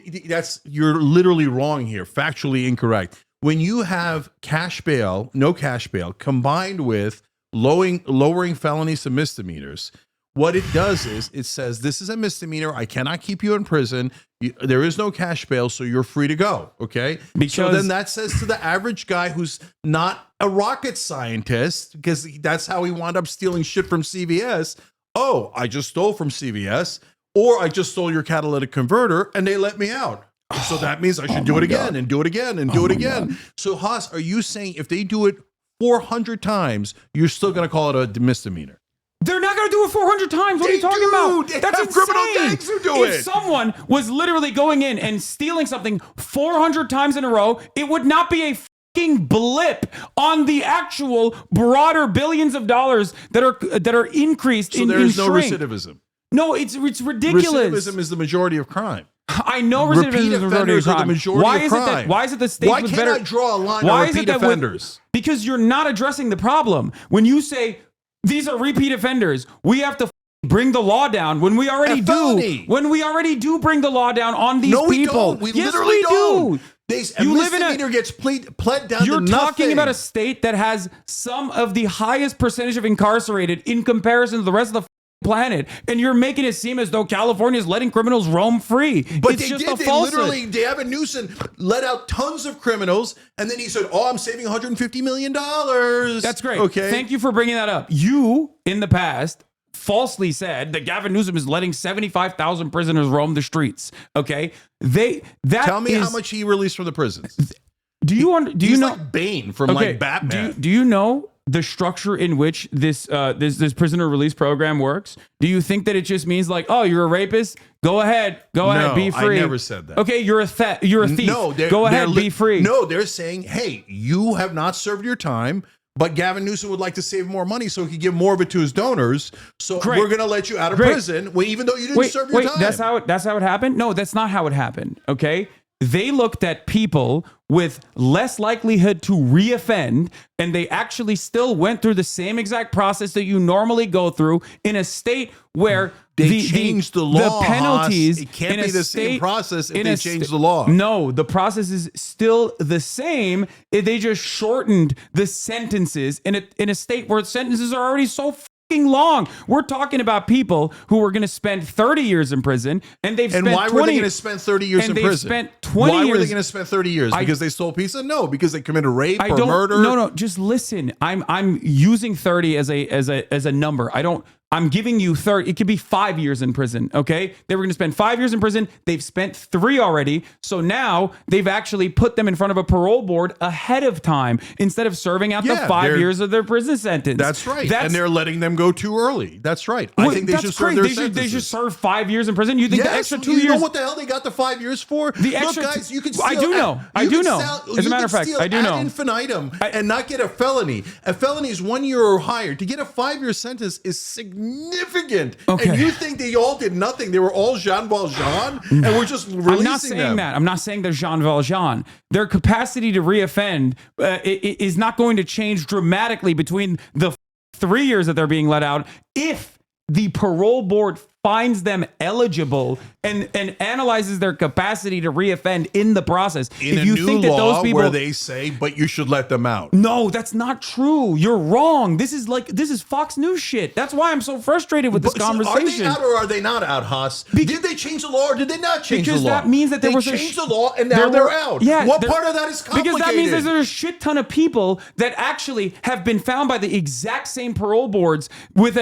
you're literally wrong here. Factually incorrect. When you have cash bail, no cash bail, combined with lowering felonies to misdemeanors, what it does is it says this is a misdemeanor. I cannot keep you in prison. There is no cash bail, so you're free to go. Okay. So then that says to the average guy who's not a rocket scientist, because that's how he wound up stealing shit from CVS. Oh, I just stole from CVS, or I just stole your catalytic converter and they let me out. So that means I should do it again and do it again and do it again. So Haas, are you saying if they do it 400 times, you're still going to call it a misdemeanor? They're not going to do it 400 times. What are you talking about? That's insane. Criminal gangs who do if someone was literally going in and stealing something 400 times in a row, it would not be a fucking blip on the actual broader billions of dollars that are increased in shrink. So there's no recidivism. No, it's ridiculous. Recidivism is the majority of crime. I know recidivism is the majority of crime. Why is it the states with better? Why can't I draw a line on repeat offenders? Because you're not addressing the problem. When you say these are repeat offenders, we have to bring the law down when we already do. When we already do bring the law down on these people. We literally don't. You live in a gets pled down. You're talking about a state that has some of the highest percentage of incarcerated in comparison to the rest of the planet, and you're making it seem as though California is letting criminals roam free. But it's just a falsehood. Gavin Newsom let out tons of criminals, and then he said, "Oh, I'm saving $150 million." That's great. Okay, thank you for bringing that up. You, in the past, falsely said that Gavin Newsom is letting 75,000 prisoners roam the streets. Okay, tell me how much he released from the prisons. Do you know like Bane from like Batman? Do you know the structure in which this prisoner release program works? Do you think that it just means like, oh, you're a rapist? Go ahead, be free. I never said that. Okay, you're a thief. No, go ahead, be free. No, they're saying, hey, you have not served your time, but Gavin Newsom would like to save more money so he can give more of it to his donors. So we're going to let you out of prison, even though you didn't serve your time. That's how it happened? No, that's not how it happened. Okay. They looked at people with less likelihood to reoffend, and they actually still went through the same exact process that you normally go through in a state where they changed the law. The penalties. It can't be the same process if they change the law. No, the process is still the same. They just shortened the sentences in a state where sentences are already so long. We're talking about people who are going to spend 30 years in prison, and they've spent 20. And why were they going to spend 30 years in prison? Spent 20 why years. were they going to spend 30 years? Because they stole pizza? No, because they committed rape or murder. No. Just listen. I'm using 30 as a number. I'm giving you 30. It could be 5 years in prison. Okay, they were going to spend 5 years in prison. They've spent 3 already. So now they've actually put them in front of a parole board ahead of time instead of serving out the 5 years of their prison sentence. That's right. And they're letting them go too early. That's right. I think they should serve their sentences. They should serve 5 years in prison. You think the extra 2 years? You know what the hell they got the 5 years for? The extra. Look, guys, you can. I do know. As a matter of fact, I do know. Ad infinitum and not get a felony. A felony is 1 year or higher. To get a 5 year sentence is significant. Okay. And you think they all did nothing? They were all Jean Valjean, and we're just releasing them. I'm not saying that. I'm not saying they're Jean Valjean. Their capacity to reoffend is not going to change dramatically between the 3 years that they're being let out if the parole board finds them eligible and analyzes their capacity to reoffend in the process. In if you think that those people, where they say, but you should let them out. No, that's not true. You're wrong. This is Fox News shit. That's why I'm so frustrated with this conversation. So are they out or are they not out, Haas? Did they change the law or did they not change the law? Because that means that they changed the law and now they're out. Yeah, what part of that is complicated? Because that means there's a shit ton of people that actually have been found by the exact same parole boards with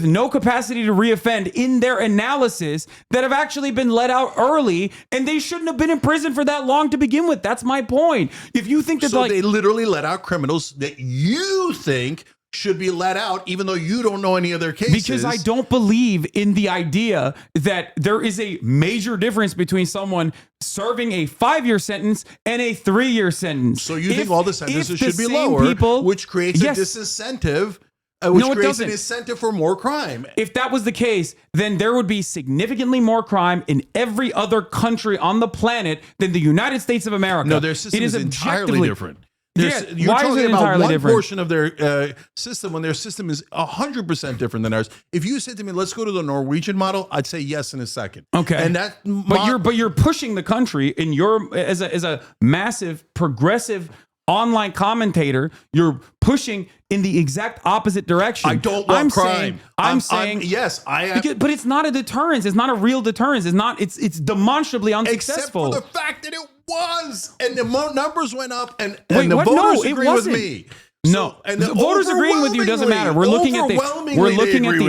no capacity to reoffend in their analysis that have actually been let out early, and they shouldn't have been in prison for that long to begin with. That's my point. If you think that they literally let out criminals that you think should be let out, even though you don't know any of their cases. Because I don't believe in the idea that there is a major difference between someone serving a 5 year sentence and a 3 year sentence. So you think all the sentences should be lower, which creates a disincentive. Which creates an incentive for more crime. If that was the case, then there would be significantly more crime in every other country on the planet than the United States of America. No, their system is entirely different. You're why is talking it about entirely one different? portion of their system when their system is 100% different than ours. If you said to me, let's go to the Norwegian model, I'd say yes in a second. Okay. And that, but you're pushing the country in your as a massive progressive online commentator. You're pushing in the exact opposite direction. I don't want crime. I'm saying yes, I am. But it's not a deterrence. It's not a real deterrence. It's demonstrably unsuccessful. Except for the fact that it was, and the numbers went up, and Wait, the what? voters No, it agree with wasn't. me. No, and the voters agreeing with you doesn't matter. We're looking at the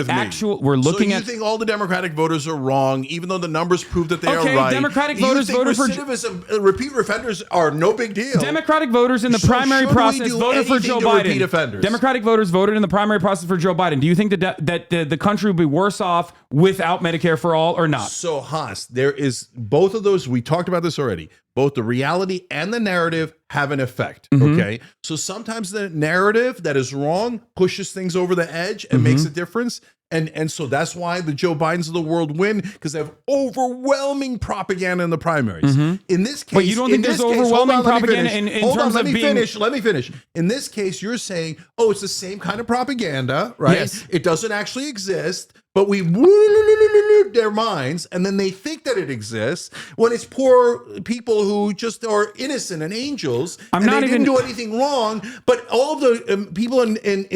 actual. We're looking at. You think all the Democratic voters are wrong, even though the numbers prove that they are Okay, right? Democratic voters voted for recidivism. Repeat offenders are no big deal. Democratic voters in the primary should we process do voted for anything Joe to Biden. repeat offenders? Democratic voters voted in the primary process for Joe Biden. Do you think that the country would be worse off without Medicare for all or not? So, Haas, there is both of those. We talked about this already. Both the reality and the narrative have an effect. Okay. So sometimes the narrative that is wrong pushes things over the edge and makes a difference. And so that's why the Joe Bidens of the world win, because they have overwhelming propaganda in the primaries. In this case, But you don't think there's overwhelming propaganda in terms of being... Let me finish. In this case, you're saying, oh, it's the same kind of propaganda, right? Yes. It doesn't actually exist, but we their minds, and then they think that it exists when it's poor people who just are innocent and angels, they didn't do anything wrong. But all of the people in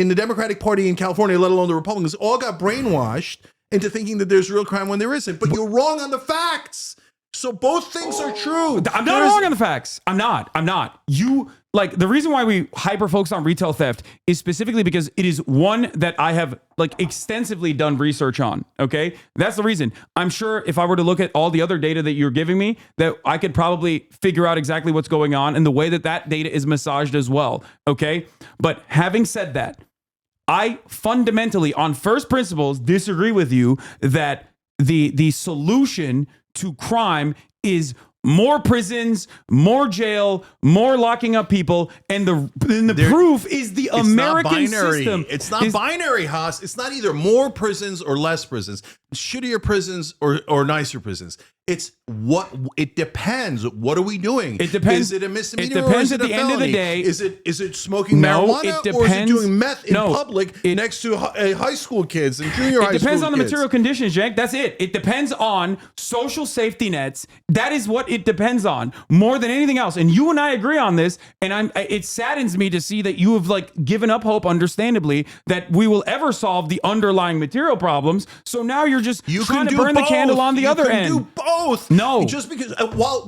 the Democratic Party in California, let alone the Republicans, all got brainwashed into thinking that there's real crime when there isn't. But you're wrong on the facts. So both things are true. I'm not wrong on the facts. I'm not. You, like, the reason why we hyper focus on retail theft is specifically because it is one that I have like extensively done research on. Okay. That's the reason. I'm sure if I were to look at all the other data that you're giving me, that I could probably figure out exactly what's going on and the way that data is massaged as well. Okay. But having said that, I fundamentally, on first principles, disagree with you that the solution to crime is more prisons, more jail, more locking up people, and the proof is the American system. It's not binary, Haas. It's not either more prisons or less prisons, shittier prisons or nicer prisons. It depends. What are we doing? It depends. Is it a misdemeanor? It depends or is at it the a end of the felony? day. Is it smoking marijuana? It depends. Or is it doing meth in public next to high school kids and junior high school kids? It depends on the material conditions, Cenk. That's it. It depends on social safety nets. That is what it depends on more than anything else. And you and I agree on this. And it saddens me to see that you have like given up hope, understandably, that we will ever solve the underlying material problems. So now you're just trying to burn the candle on the other end. You can do both. No. Just because,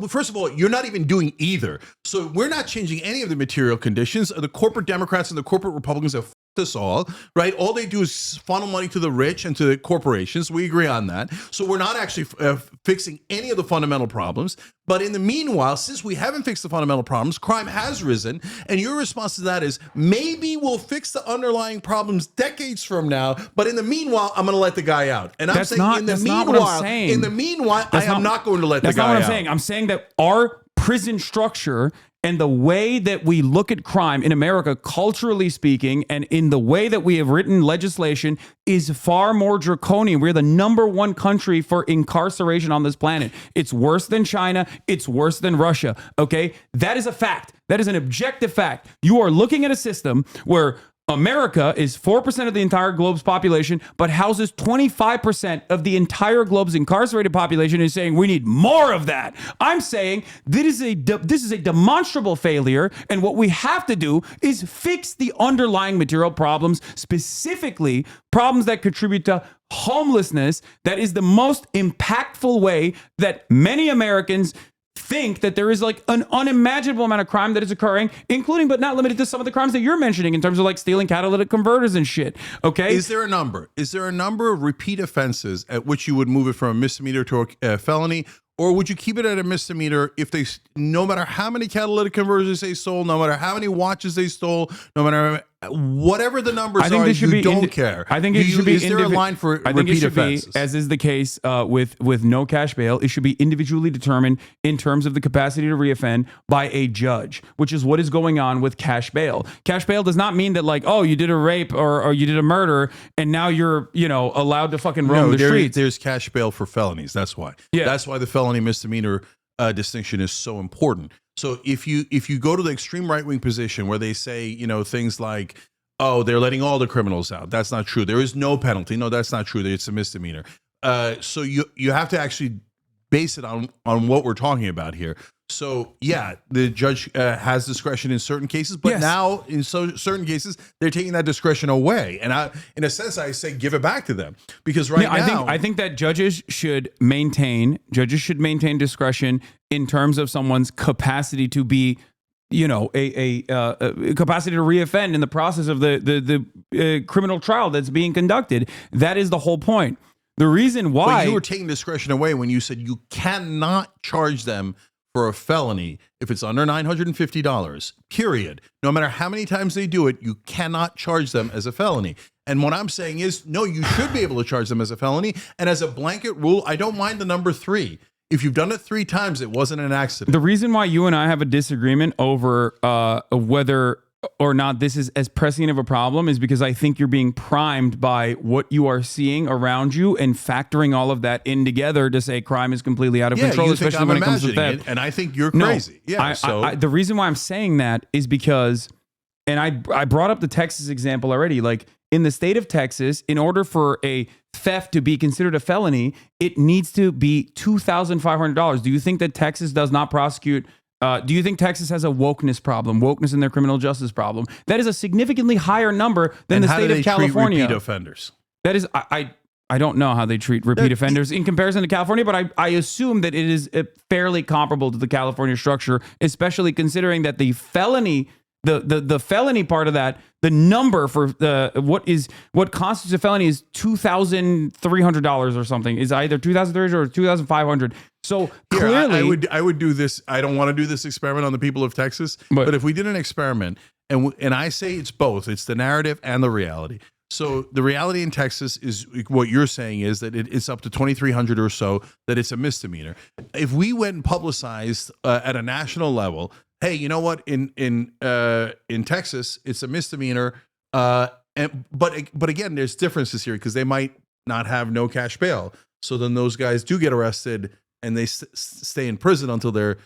first of all, you're not even doing either. So we're not changing any of the material conditions. The corporate Democrats and the corporate Republicans have us all, right? All they do is funnel money to the rich and to the corporations. We agree on that. So we're not actually fixing any of the fundamental problems. But in the meanwhile, since we haven't fixed the fundamental problems, crime has risen. And your response to that is, maybe we'll fix the underlying problems decades from now. But in the meanwhile, I'm going to let the guy out. And I'm saying, in the meanwhile, I am not going to let the guy out. That's not what I'm saying. I'm saying that our prison structure and the way that we look at crime in America, culturally speaking, and in the way that we have written legislation is far more draconian. We're the #1 country for incarceration on this planet. It's worse than China. It's worse than Russia. Okay? That is a fact. That is an objective fact. You are looking at a system where America is 4% of the entire globe's population, but houses 25% of the entire globe's incarcerated population, and saying we need more of that. I'm saying this is a demonstrable failure, and what we have to do is fix the underlying material problems, specifically problems that contribute to homelessness. That is the most impactful way that many Americans think that there is like an unimaginable amount of crime that is occurring, including but not limited to some of the crimes that you're mentioning in terms of like stealing catalytic converters and shit. Okay. Is there a number? Is there a number of repeat offenses at which you would move it from a misdemeanor to a felony? Or would you keep it at a misdemeanor if they, no matter how many catalytic converters they stole, no matter how many watches they stole, no matter whatever the numbers are, you don't care? I think it should be. Is there a line for repeat offenses? As is the case with no cash bail, it should be individually determined in terms of the capacity to reoffend by a judge, which is what is going on with cash bail. Cash bail does not mean that like, oh, you did a rape or you did a murder and now you're allowed to fucking roam the streets. There's cash bail for felonies. That's why. Yeah. That's why the felony misdemeanor distinction is so important. So if you go to the extreme right wing position where they say, you know, things like, oh, they're letting all the criminals out. That's not true. There is no penalty. No, that's not true. It's a misdemeanor. So you have to actually base it on what we're talking about here. So yeah, the judge has discretion in certain cases, but now in certain cases they're taking that discretion away. And in a sense, I say give it back to them, because now I think that judges should maintain discretion in terms of someone's capacity to be, you know, a capacity to reoffend in the process of the criminal trial that's being conducted. That is the whole point. The reason why you were taking discretion away when you said you cannot charge them for a felony if it's under $950, period. No matter how many times they do it, you cannot charge them as a felony. And what I'm saying is, no, you should be able to charge them as a felony. And as a blanket rule, I don't mind the number 3. If you've done it 3 times, it wasn't an accident. The reason why you and I have a disagreement over whether or not this is as pressing of a problem is because I think you're being primed by what you are seeing around you and factoring all of that in together to say crime is completely out of control, especially when it comes to theft. And I think you're crazy. The reason why I'm saying that is because, and I brought up the Texas example already, like in the state of Texas, in order for a theft to be considered a felony, it needs to be $2,500. Do you think that Texas does not prosecute? Do you think Texas has a wokeness in their criminal justice problem? That is a significantly higher number than the state of California. Treat repeat offenders? That is, I don't know how they treat repeat offenders in comparison to California, but I assume that it is fairly comparable to the California structure, especially considering that the felony, the felony part of that, the number for what constitutes a felony is $2,300 or something. Is either $2,300 or $2,500. So clearly, I would do this. I don't want to do this experiment on the people of Texas, but if we did an experiment, and I say it's both, it's the narrative and the reality. So the reality in Texas is what you're saying is that it's up to 2,300 or so, that it's a misdemeanor. If we went and publicized at a national level, hey, you know what? In Texas, it's a misdemeanor, but again, there's differences here because they might not have no cash bail. So then those guys do get arrested and they stay in prison until their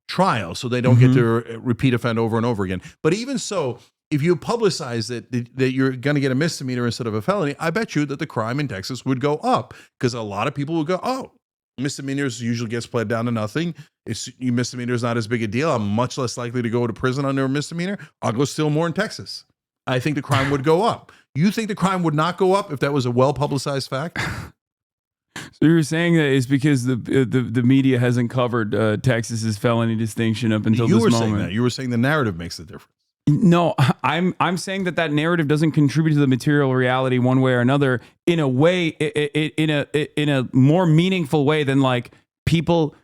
trial, so they don't get to repeat offend over and over again. But even so, if you publicize that you're going to get a misdemeanor instead of a felony, I bet you that the crime in Texas would go up, because a lot of people would go, oh, misdemeanors usually gets pled down to nothing. Misdemeanor is not as big a deal. I'm much less likely to go to prison under a misdemeanor. I'll go steal more in Texas. I think the crime would go up. You think the crime would not go up if that was a well-publicized fact? So you're saying that it's because the media hasn't covered Texas's felony distinction up until this moment. Saying that. You were saying the narrative makes a difference. No, I'm saying that narrative doesn't contribute to the material reality one way or another in a way, in a more meaningful way than like people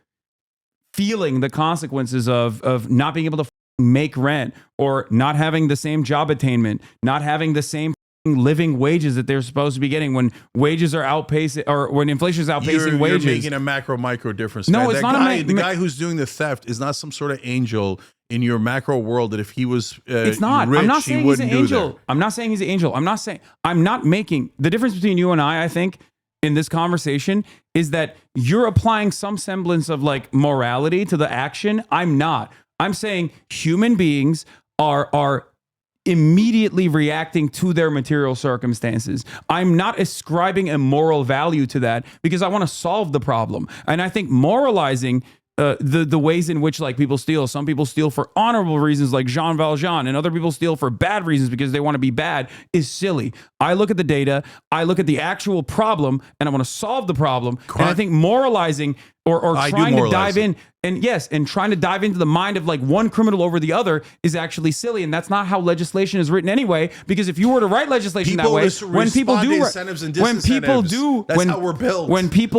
feeling the consequences of not being able to make rent, or not having the same job attainment, not having the same living wages that they're supposed to be getting when wages are outpacing, or when inflation is outpacing wages. You're making a macro micro difference. No, it's not the guy who's doing the theft is not some sort of angel in your macro world that if he was it's not. rich, I'm not saying he's an angel. That. I'm not saying he's an angel. I'm not making the difference between you and I think in this conversation is that you're applying some semblance of like morality to the action. I'm not. I'm saying human beings are immediately reacting to their material circumstances. I'm not ascribing a moral value to that because I want to solve the problem. And I think moralizing the ways in which like people steal. Some people steal for honorable reasons like Jean Valjean, and other people steal for bad reasons because they want to be bad, is silly. I look at the data, I look at the actual problem, and I want to solve the problem. And I think moralizing or trying to dive in, and trying to dive into the mind of like one criminal over the other is actually silly. And that's not how legislation is written anyway, because if you were to write legislation that way, when people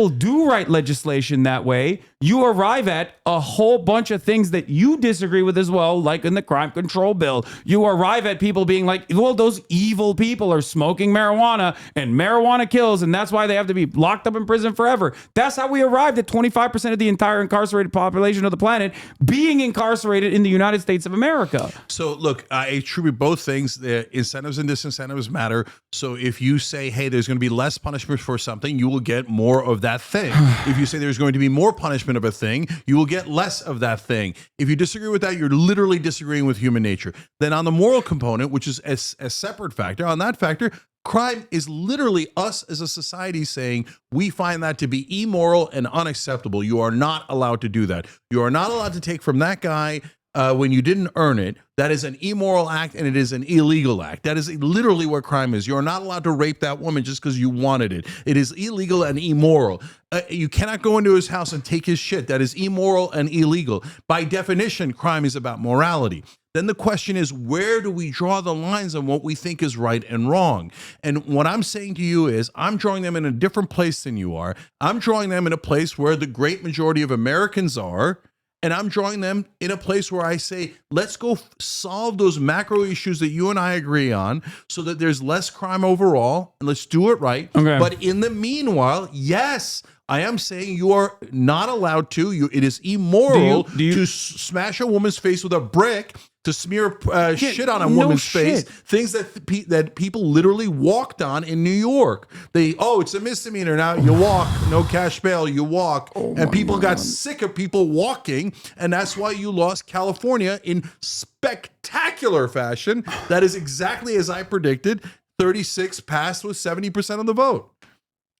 do write legislation that way, you arrive at a whole bunch of things that you disagree with as well, like in the crime control bill. You arrive at people being like, well, those evil people are smoking marijuana and marijuana kills, and that's why they have to be locked up in prison forever. That's how we arrived at $2,500 75% of the entire incarcerated population of the planet being incarcerated in the United States of America. So look, I attribute both things. The incentives and disincentives matter. So if you say, hey, there's going to be less punishment for something, you will get more of that thing. If you say there's going to be more punishment of a thing, you will get less of that thing. If you disagree with that, you're literally disagreeing with human nature. Then on the moral component, which is a separate factor, on that factor, crime is literally us as a society saying we find that to be immoral and unacceptable. You are not allowed to do that. You are not allowed to take from that guy when you didn't earn it. That is an immoral act and it is an illegal act. That is literally what crime is. You are not allowed to rape that woman just because you wanted it. It is illegal and immoral. You cannot go into his house and take his shit. That is immoral and illegal. By definition, crime is about morality. Then the question is, where do we draw the lines on what we think is right and wrong? And what I'm saying to you is I'm drawing them in a different place than you are. I'm drawing them in a place where the great majority of Americans are. And I'm drawing them in a place where I say, let's go solve those macro issues that you and I agree on so that there's less crime overall. And let's do it right. Okay. But in the meanwhile, yes, I am saying you are not allowed to. It is immoral to smash a woman's face with a brick, to smear shit on a woman's face, things that people literally walked on in New York. It's a misdemeanor now. You walk, no cash bail, you walk. And people got sick of people walking, and that's why you lost California in spectacular fashion. That is exactly as I predicted. 36 passed with 70% of the vote.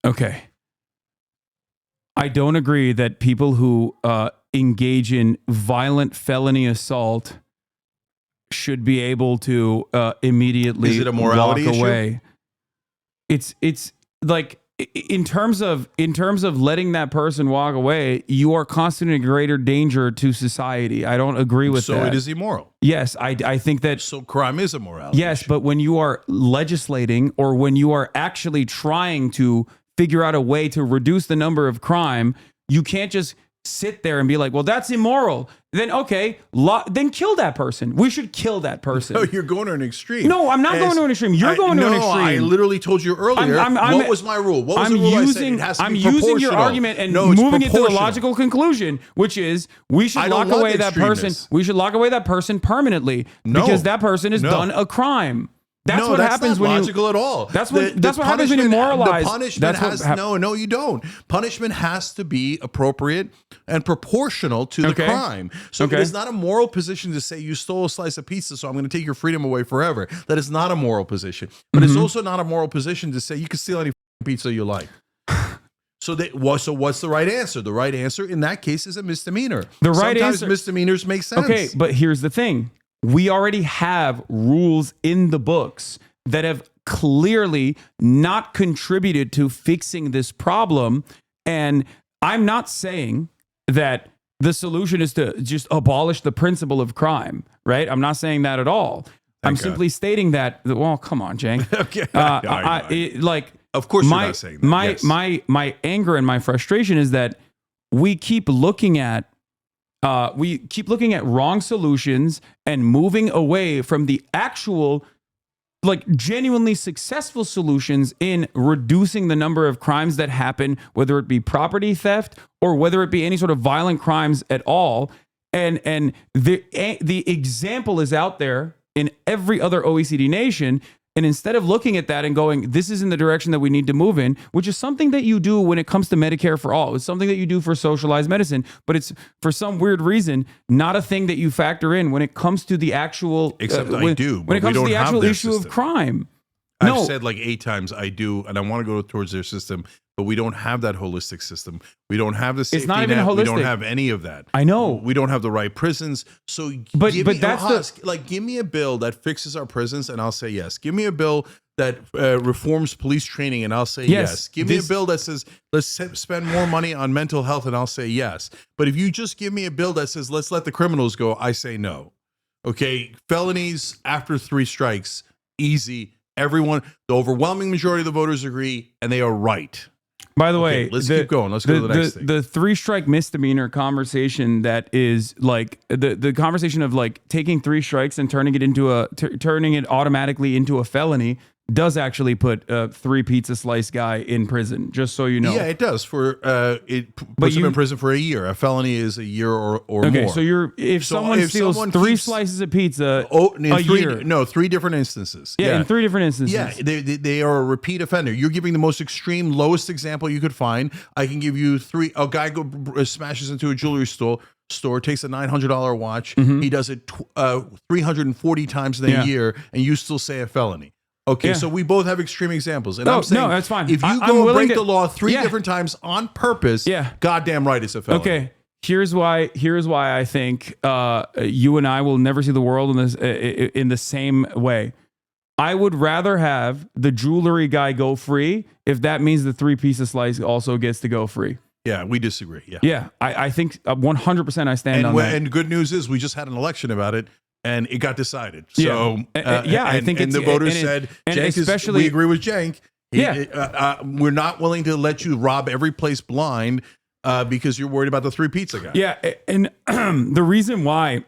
Okay. I don't agree that people who engage in violent felony assault should be able to immediately Is it a morality walk issue? away. It's like in terms of letting that person walk away, you are constantly in greater danger to society. I don't agree with that. So it is immoral. Yes, I think that. So crime is a morality Yes, issue. but when you are legislating or when you are actually trying to figure out a way to reduce the number of crime, you can't just sit there and be like, well, that's immoral. Then, okay, then kill that person. We should kill that person. No, you're going to an extreme. No, I'm not going to an extreme. You're going to an extreme. I literally told you earlier. What was my rule? What was the rule? I'm using your argument and moving it to the logical conclusion, which is we should lock away that person. We should lock away that person permanently because that person has done a crime. That's what happens when logical at all. That's what happens when you moralize. The punishment no, you don't. Punishment has to be appropriate and proportional to the crime. So it is not a moral position to say you stole a slice of pizza, so I'm going to take your freedom away forever. That is not a moral position. But it's also not a moral position to say you can steal any pizza you like. So what's the right answer? The right answer in that case is a misdemeanor. Sometimes misdemeanors make sense. Okay, but here's the thing. We already have rules in the books that have clearly not contributed to fixing this problem. And I'm not saying that the solution is to just abolish the principle of crime, right? I'm not saying that at all. I'm simply stating that, well, come on, Cenk. Okay. Of course you're not saying that. My anger and my frustration is that we keep looking at wrong solutions and moving away from the actual, genuinely successful solutions in reducing the number of crimes that happen, whether it be property theft or whether it be any sort of violent crimes at all. And the example is out there in every other OECD nation. And instead of looking at that and going, this is in the direction that we need to move in, which is something that you do when it comes to Medicare for all. It's something that you do for socialized medicine, but it's for some weird reason not a thing that you factor in when it comes to the actual. Except I do. When it comes to the actual issue of crime. I've said 8 times I do, and I want to go towards their system, but we don't have that holistic system. We don't have the safety it's not even net. holistic. We don't have any of that. I know. We don't have the right prisons. So give me a bill that fixes our prisons, and I'll say yes. Give me a bill that reforms police training, and I'll say yes. Give me a bill that says let's spend more money on mental health, and I'll say yes. But if you just give me a bill that says let's let the criminals go, I say no. Okay, felonies after 3 strikes, easy. Everyone, the overwhelming majority of the voters agree, and they are right. By the way, let's keep going. Let's go to the next thing. The 3-strike misdemeanor conversation that is the conversation of taking 3 strikes and turning it automatically into a felony. does actually put a 3 pizza slice guy in prison, just so you know. Yeah, it does. It puts him in prison for a year. A felony is a year or okay, more. so if someone steals 3 slices of pizza a year. No, 3 different instances. Yeah, in 3 different instances. Yeah, they are a repeat offender. You're giving the most extreme, lowest example you could find. I can give you 3. A guy smashes into a jewelry store, takes a $900 watch. He does it 340 times in a year, and you still say a felony. Okay, so we both have extreme examples. And I'm saying, no, that's fine. If you go and break the law 3 different times on purpose, goddamn right it's a felony. Okay, here's why I think you and I will never see the world in the same way. I would rather have the jewelry guy go free if that means the 3 pizza slice also gets to go free. Yeah, we disagree. Yeah. Yeah, I think 100% I stand on that. And good news is we just had an election about it. And it got decided. So I think the voters said, we agree with Cenk. We're not willing to let you rob every place blind because you're worried about the 3 pizza guy. Yeah, and the reason why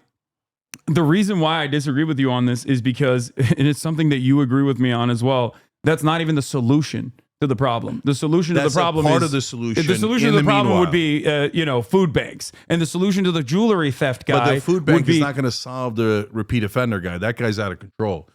I disagree with you on this is because, and it's something that you agree with me on as well, that's not even the solution to the problem. The solution to the problem is part of the solution. The solution to the problem would be, food banks, and the solution to the jewelry theft guy. But the food bank is not going to solve the repeat offender guy. That guy's out of control.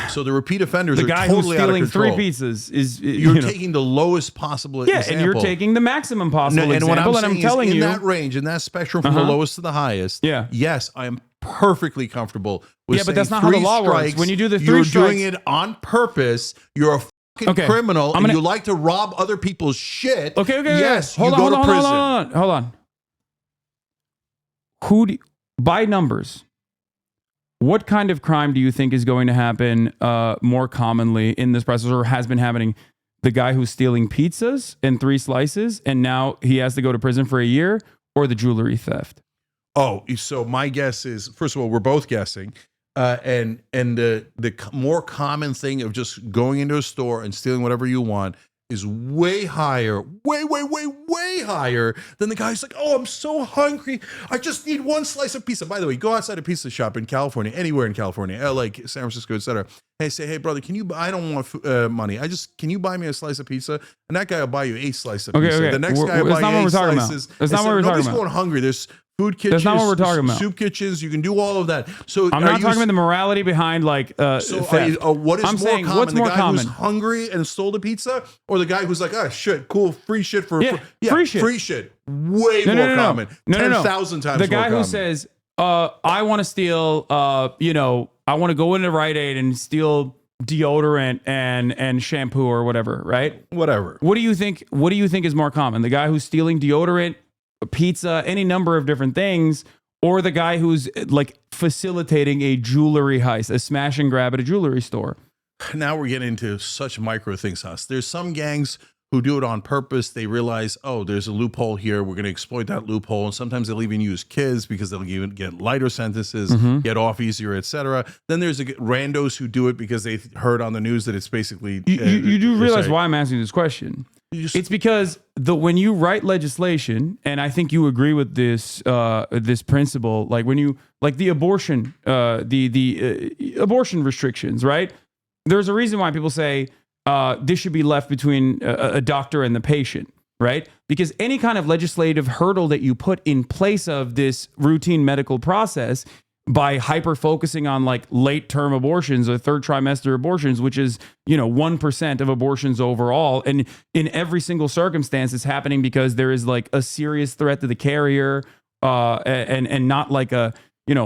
So the repeat offenders the guy are totally who's stealing out of control. 3 pizzas is you're taking the lowest possible example. and you're taking the maximum possible example. And what I'm telling you, in that range, in that spectrum from the lowest to the highest. Yeah. Yes, I am perfectly comfortable with. Yeah, but that's not how the law works. When you do the 3 you're strikes, doing it on purpose. You're a criminal, and you like to rob other people's shit. Okay. Yes, hold you go to prison. Hold on. By numbers, what kind of crime do you think is going to happen more commonly in this process, or has been happening? The guy who's stealing pizzas and 3 slices, and now he has to go to prison for a year, or the jewelry theft? Oh, so my guess is, first of all, we're both guessing. And the more common thing of just going into a store and stealing whatever you want is way higher, way higher than the guy who's like, oh, I'm so hungry. I just need 1 slice of pizza. By the way, go outside a pizza shop in California, anywhere in California, LA, San Francisco, etc. Hey, say, hey, brother, I don't want money. Can you buy me a slice of pizza? And that guy will buy you 8 slices of pizza. Okay. The next guy will buy you 8 slices. That's not what we're talking about. Nobody's going hungry. There's food kitchens, that's not what we're talking about. Soup kitchens, you can do all of that. So I'm not talking about the morality behind theft. What is I'm more saying, common? what's The more guy common? who's hungry and stole the pizza, or the guy who's like, shit, cool, free shit free shit. Way more common. 10,000 times. The guy more who common. says, I want to steal, I want to go into Rite Aid and steal deodorant and shampoo or whatever, right? Whatever. What do you think is more common? The guy who's stealing deodorant, pizza, any number of different things, or the guy who's like facilitating a jewelry heist, a smash and grab at a jewelry store? Now we're getting into such micro things, Hus. There's some gangs who do it on purpose. They realize, oh, there's a loophole here. We're going to exploit that loophole. And sometimes they'll even use kids because they'll even get lighter sentences, get off easier, etc. Then there's randos who do it because they heard on the news that it's basically... You do realize why I'm asking this question. It's because when you write legislation, and I think you agree with this this principle, like when you the abortion abortion restrictions, right? There's a reason why people say this should be left between a doctor and the patient, right? Because any kind of legislative hurdle that you put in place of this routine medical process by hyper focusing on like late term abortions or 3rd trimester abortions, which is, 1% of abortions overall. And in every single circumstance, it's happening because there is like a serious threat to the carrier and not like a,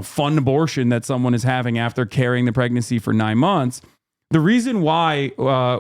fun abortion that someone is having after carrying the pregnancy for 9 months. The reason why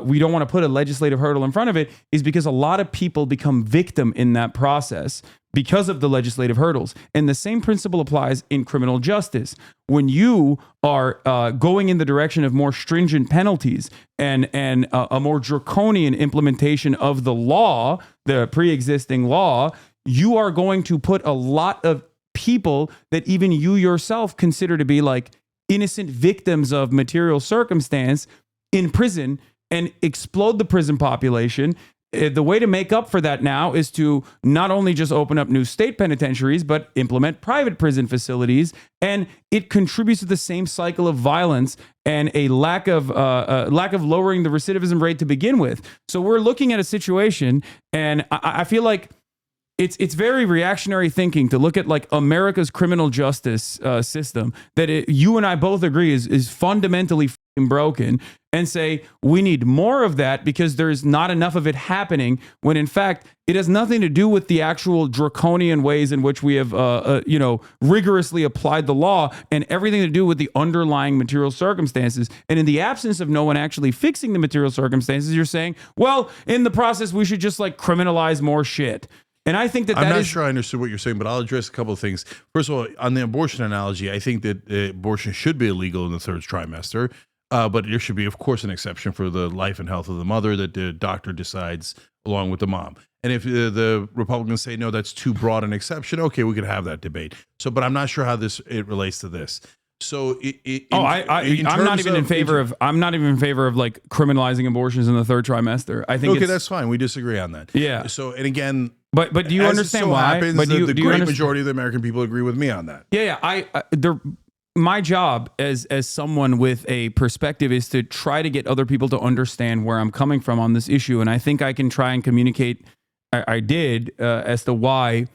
we don't want to put a legislative hurdle in front of it is because a lot of people become victim in that process because of the legislative hurdles. And the same principle applies in criminal justice. When you are going in the direction of more stringent penalties and a more draconian implementation of the law, the pre-existing law, you are going to put a lot of people that even you yourself consider to be like innocent victims of material circumstance in prison and explode the prison population, the way to make up for that now is to not only just open up new state penitentiaries, but implement private prison facilities. And it contributes to the same cycle of violence and a lack of lowering the recidivism rate to begin with. So we're looking at a situation, and I feel like it's very reactionary thinking to look at like America's criminal justice system that you and I both agree is fundamentally broken, and say we need more of that because there's not enough of it happening, when in fact it has nothing to do with the actual draconian ways in which we have rigorously applied the law, and everything to do with the underlying material circumstances. And in the absence of no one actually fixing the material circumstances, you're saying, well, in the process we should just like criminalize more shit. And I think I'm not sure I understood what you're saying, but I'll address a couple of things. First of all, on the abortion analogy, I think that abortion should be illegal in the third trimester. But there should be, of course, an exception for the life and health of the mother that the doctor decides along with the mom. And if the Republicans say, no, that's too broad an exception, okay, we could have that debate. So, but I'm not sure how it relates to this. So, I'm not even in favor of like criminalizing abortions in the third trimester. I think that's fine. We disagree on that. Yeah. So, and again, but do you understand why? But the great majority of the American people agree with me on that. Yeah. My job as someone with a perspective is to try to get other people to understand where I'm coming from on this issue. And I think I can try and communicate, I did, as to why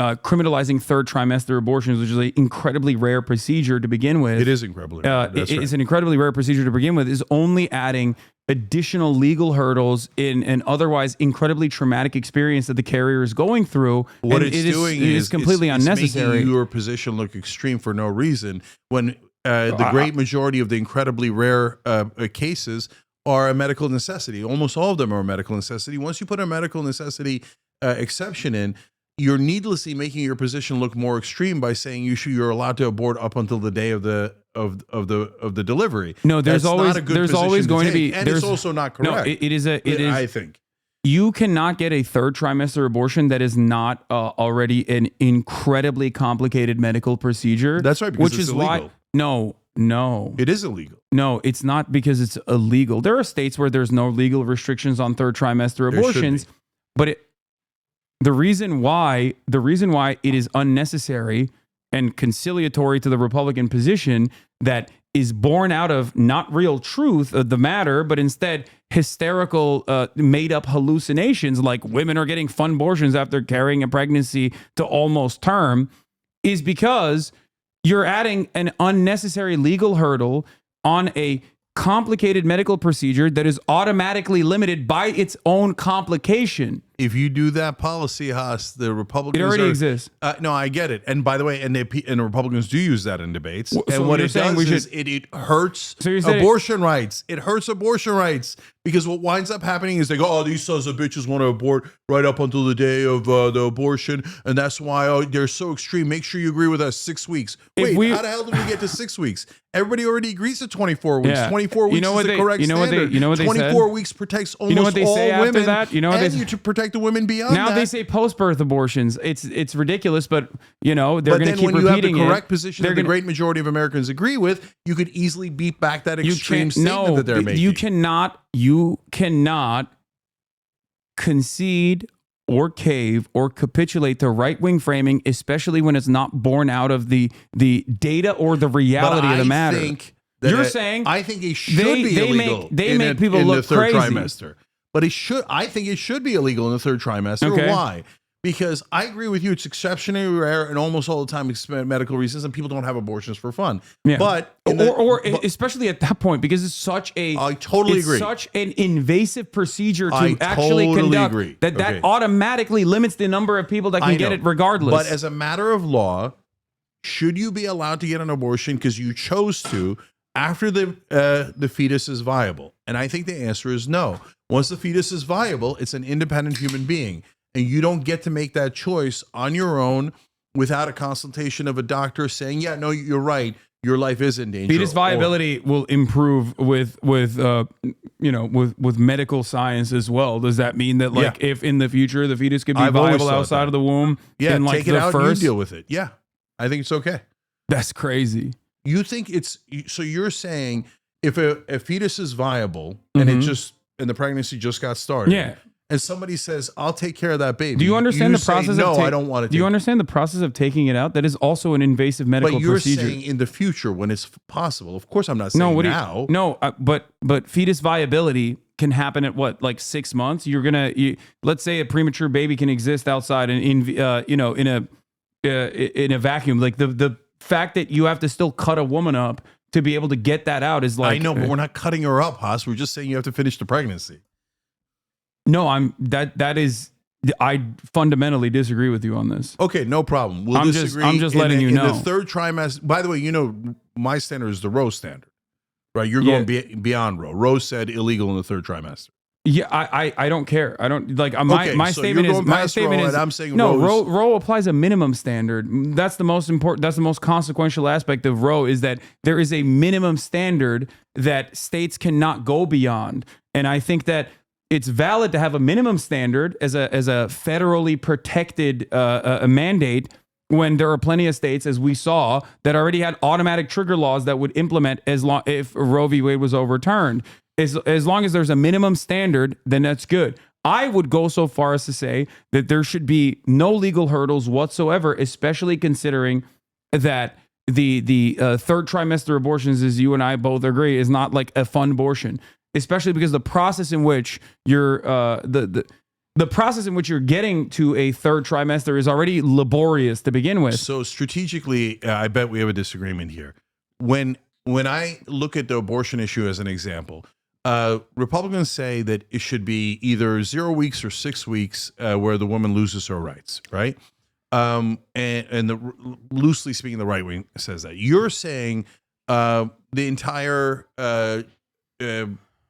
criminalizing third trimester abortions, which is an incredibly rare procedure to begin with. It is incredibly rare. It's an incredibly rare procedure to begin with, is only adding additional legal hurdles in an otherwise incredibly traumatic experience that the carrier is going through. What it's doing is completely unnecessary. It's making your position look extreme for no reason, when the great majority of the incredibly rare cases are a medical necessity. Almost all of them are a medical necessity. Once you put a medical necessity exception in, you're needlessly making your position look more extreme by saying you're allowed to abort up until the day of the delivery. No, there's always going to be, and it's also not correct. No, I think you cannot get a third trimester abortion that is not already an incredibly complicated medical procedure. That's right, because it's illegal. No, it is illegal. No, it's not because it's illegal. There are states where there's no legal restrictions on third trimester abortions, but the reason why it is unnecessary and conciliatory to the Republican position that is born out of not real truth of the matter, but instead hysterical, made up hallucinations like women are getting fun abortions after carrying a pregnancy to almost term, is because you're adding an unnecessary legal hurdle on a complicated medical procedure that is automatically limited by its own complication. If you do that policy, Haas, the Republicans... It already exists. No, I get it. And by the way, and the Republicans do use that in debates. So and what it does is it hurts abortion rights. It hurts abortion rights. Because what winds up happening is they go, oh, these sons of bitches want to abort right up until the day of the abortion. And that's why they're so extreme. Make sure you agree with us 6 weeks. Wait, how the hell did we get to 6 weeks? Everybody already agrees to 24 weeks. Yeah. 24 weeks is the correct standard. 24 weeks protects almost all women. That? You know what and you protect the women beyond now that. They say post-birth things. It's ridiculous, but they're going to keep repeating it. But then when you have the correct position that the great majority of Americans agree with, you could easily beat back that extreme statement that they're making. You cannot concede or cave or capitulate to right-wing framing, especially when it's not born out of the data or the reality of the matter. You're saying I think it should be illegal. They make people look the third crazy. Trimester. But I think it should be illegal in the third trimester. Okay. Why? Because I agree with you. It's exceptionally rare, and almost all the time it's medical reasons, and people don't have abortions for fun. Yeah. But especially at that point, because it's such I totally agree. Such an invasive procedure to actually conduct that automatically limits the number of people that can get it regardless. But as a matter of law, should you be allowed to get an abortion because you chose to after the fetus is viable? And I think the answer is no. Once the fetus is viable, it's an independent human being. And you don't get to make that choice on your own without a consultation of a doctor saying, yeah, no, you're right. Your life is in danger. Fetus viability will improve with medical science as well. Does that mean that if in the future the fetus could be viable outside of the womb? Yeah, take it out and you deal with it. Yeah, I think it's okay. That's crazy. You think so you're saying if a fetus is viable and and the pregnancy just got started. Yeah. and somebody says, "I'll take care of that baby," Do you understand the say, process? No, of I don't want to. Do you understand the process of taking it out? That is also an invasive medical But you're procedure. saying in the future when it's possible. Of course, I'm not saying No, now. But fetus viability can happen at what, like 6 months? Let's say a premature baby can exist outside in a vacuum. Like the fact that you have to still cut a woman up to be able to get that out is like, I know, but we're not cutting her up, Haas. We're just saying you have to finish the pregnancy. No, I fundamentally disagree with you on this. Okay, no problem. We'll disagree. I'm just letting you know. In the third trimester, by the way, my standard is the Roe standard, right? You're going beyond Roe. Roe said illegal in the third trimester. Yeah, I don't care. I don't like my so statement you're is going my past statement Roe, is and I'm saying no. Roe's- Roe applies a minimum standard. That's the most important. That's the most consequential aspect of Roe is that there is a minimum standard that states cannot go beyond, and I think that it's valid to have a minimum standard as a federally protected mandate when there are plenty of states, as we saw, that already had automatic trigger laws that would implement if Roe v. Wade was overturned. As long as there's a minimum standard, then that's good. I would go so far as to say that there should be no legal hurdles whatsoever, especially considering that the third trimester abortions, as you and I both agree, is not like a fun abortion. Especially because the process in which you're the process in which you're getting to a third trimester is already laborious to begin with. So strategically, I bet we have a disagreement here. When I look at the abortion issue as an example, Republicans say that it should be either 0 weeks or 6 weeks where the woman loses her rights, right? Loosely speaking, the right wing says that. You're saying the entire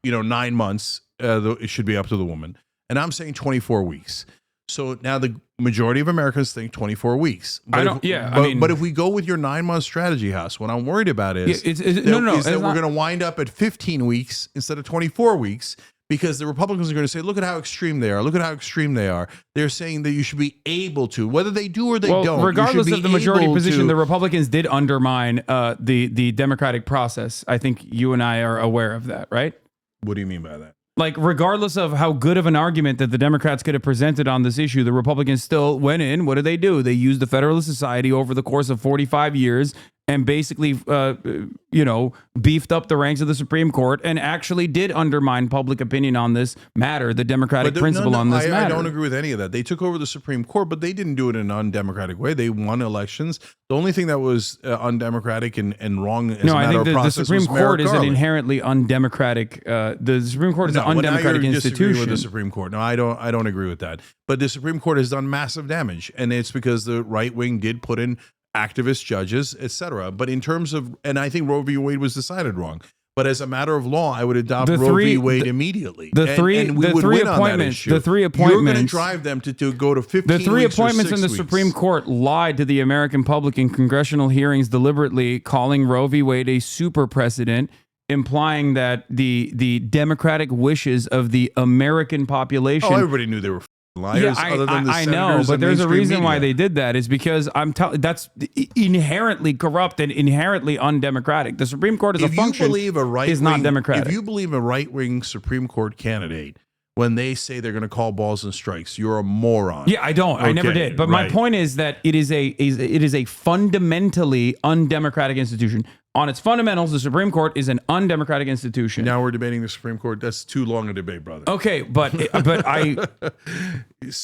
9 months, it should be up to the woman. And I'm saying 24 weeks. So now the majority of Americans think 24 weeks. But but if we go with your 9 month strategy, Haas, what I'm worried about is, that we're going to wind up at 15 weeks instead of 24 weeks because the Republicans are going to say, look at how extreme they are. Look at how extreme they are. They're saying that you should be able to, whether they do or they don't. Regardless of the majority position, the Republicans did undermine the democratic process. I think you and I are aware of that, right? What do you mean by that? Like, regardless of how good of an argument that the Democrats could have presented on this issue, the Republicans still went in. What did? They used the Federalist Society over the course of 45 years and basically, beefed up the ranks of the Supreme Court and actually did undermine public opinion on this matter, the democratic principle on this matter. I don't agree with any of that. They took over the Supreme Court, but they didn't do it in an undemocratic way. They won elections. The only thing that was undemocratic and wrong as a matter of process was Merrick Garland. The Supreme Court is an inherently undemocratic. The Supreme Court is an undemocratic institution. With the Supreme Court. No, I don't agree with that. But the Supreme Court has done massive damage, and it's because the right wing did put in activist judges, etc. But in terms of, and I think Roe v. Wade was decided wrong. But as a matter of law, I would adopt Roe v. Wade immediately. The three appointments. You're going to drive them to go to 15 The three weeks appointments or 6 in the weeks. Supreme Court lied to the American public in congressional hearings deliberately, calling Roe v. Wade a super precedent, implying that the democratic wishes of the American population. Oh, everybody knew they were liars. Other than the I know, but there's a reason why they did that. Is because that's inherently corrupt and inherently undemocratic. The Supreme Court as a function is not democratic. If you believe a right-wing Supreme Court candidate, when they say they're going to call balls and strikes, you're a moron. Yeah, I don't. I never did. But my point is that it is a fundamentally undemocratic institution. On its fundamentals, the Supreme Court is an undemocratic institution. Now we're debating the Supreme Court. That's too long a debate, brother. Okay, but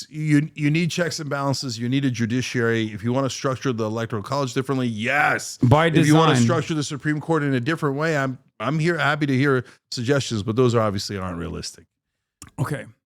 you need checks and balances. You need a judiciary. If you want to structure the Electoral College differently, yes. By design. If you want to structure the Supreme Court in a different way, I'm here happy to hear suggestions, but those obviously aren't realistic. Okay.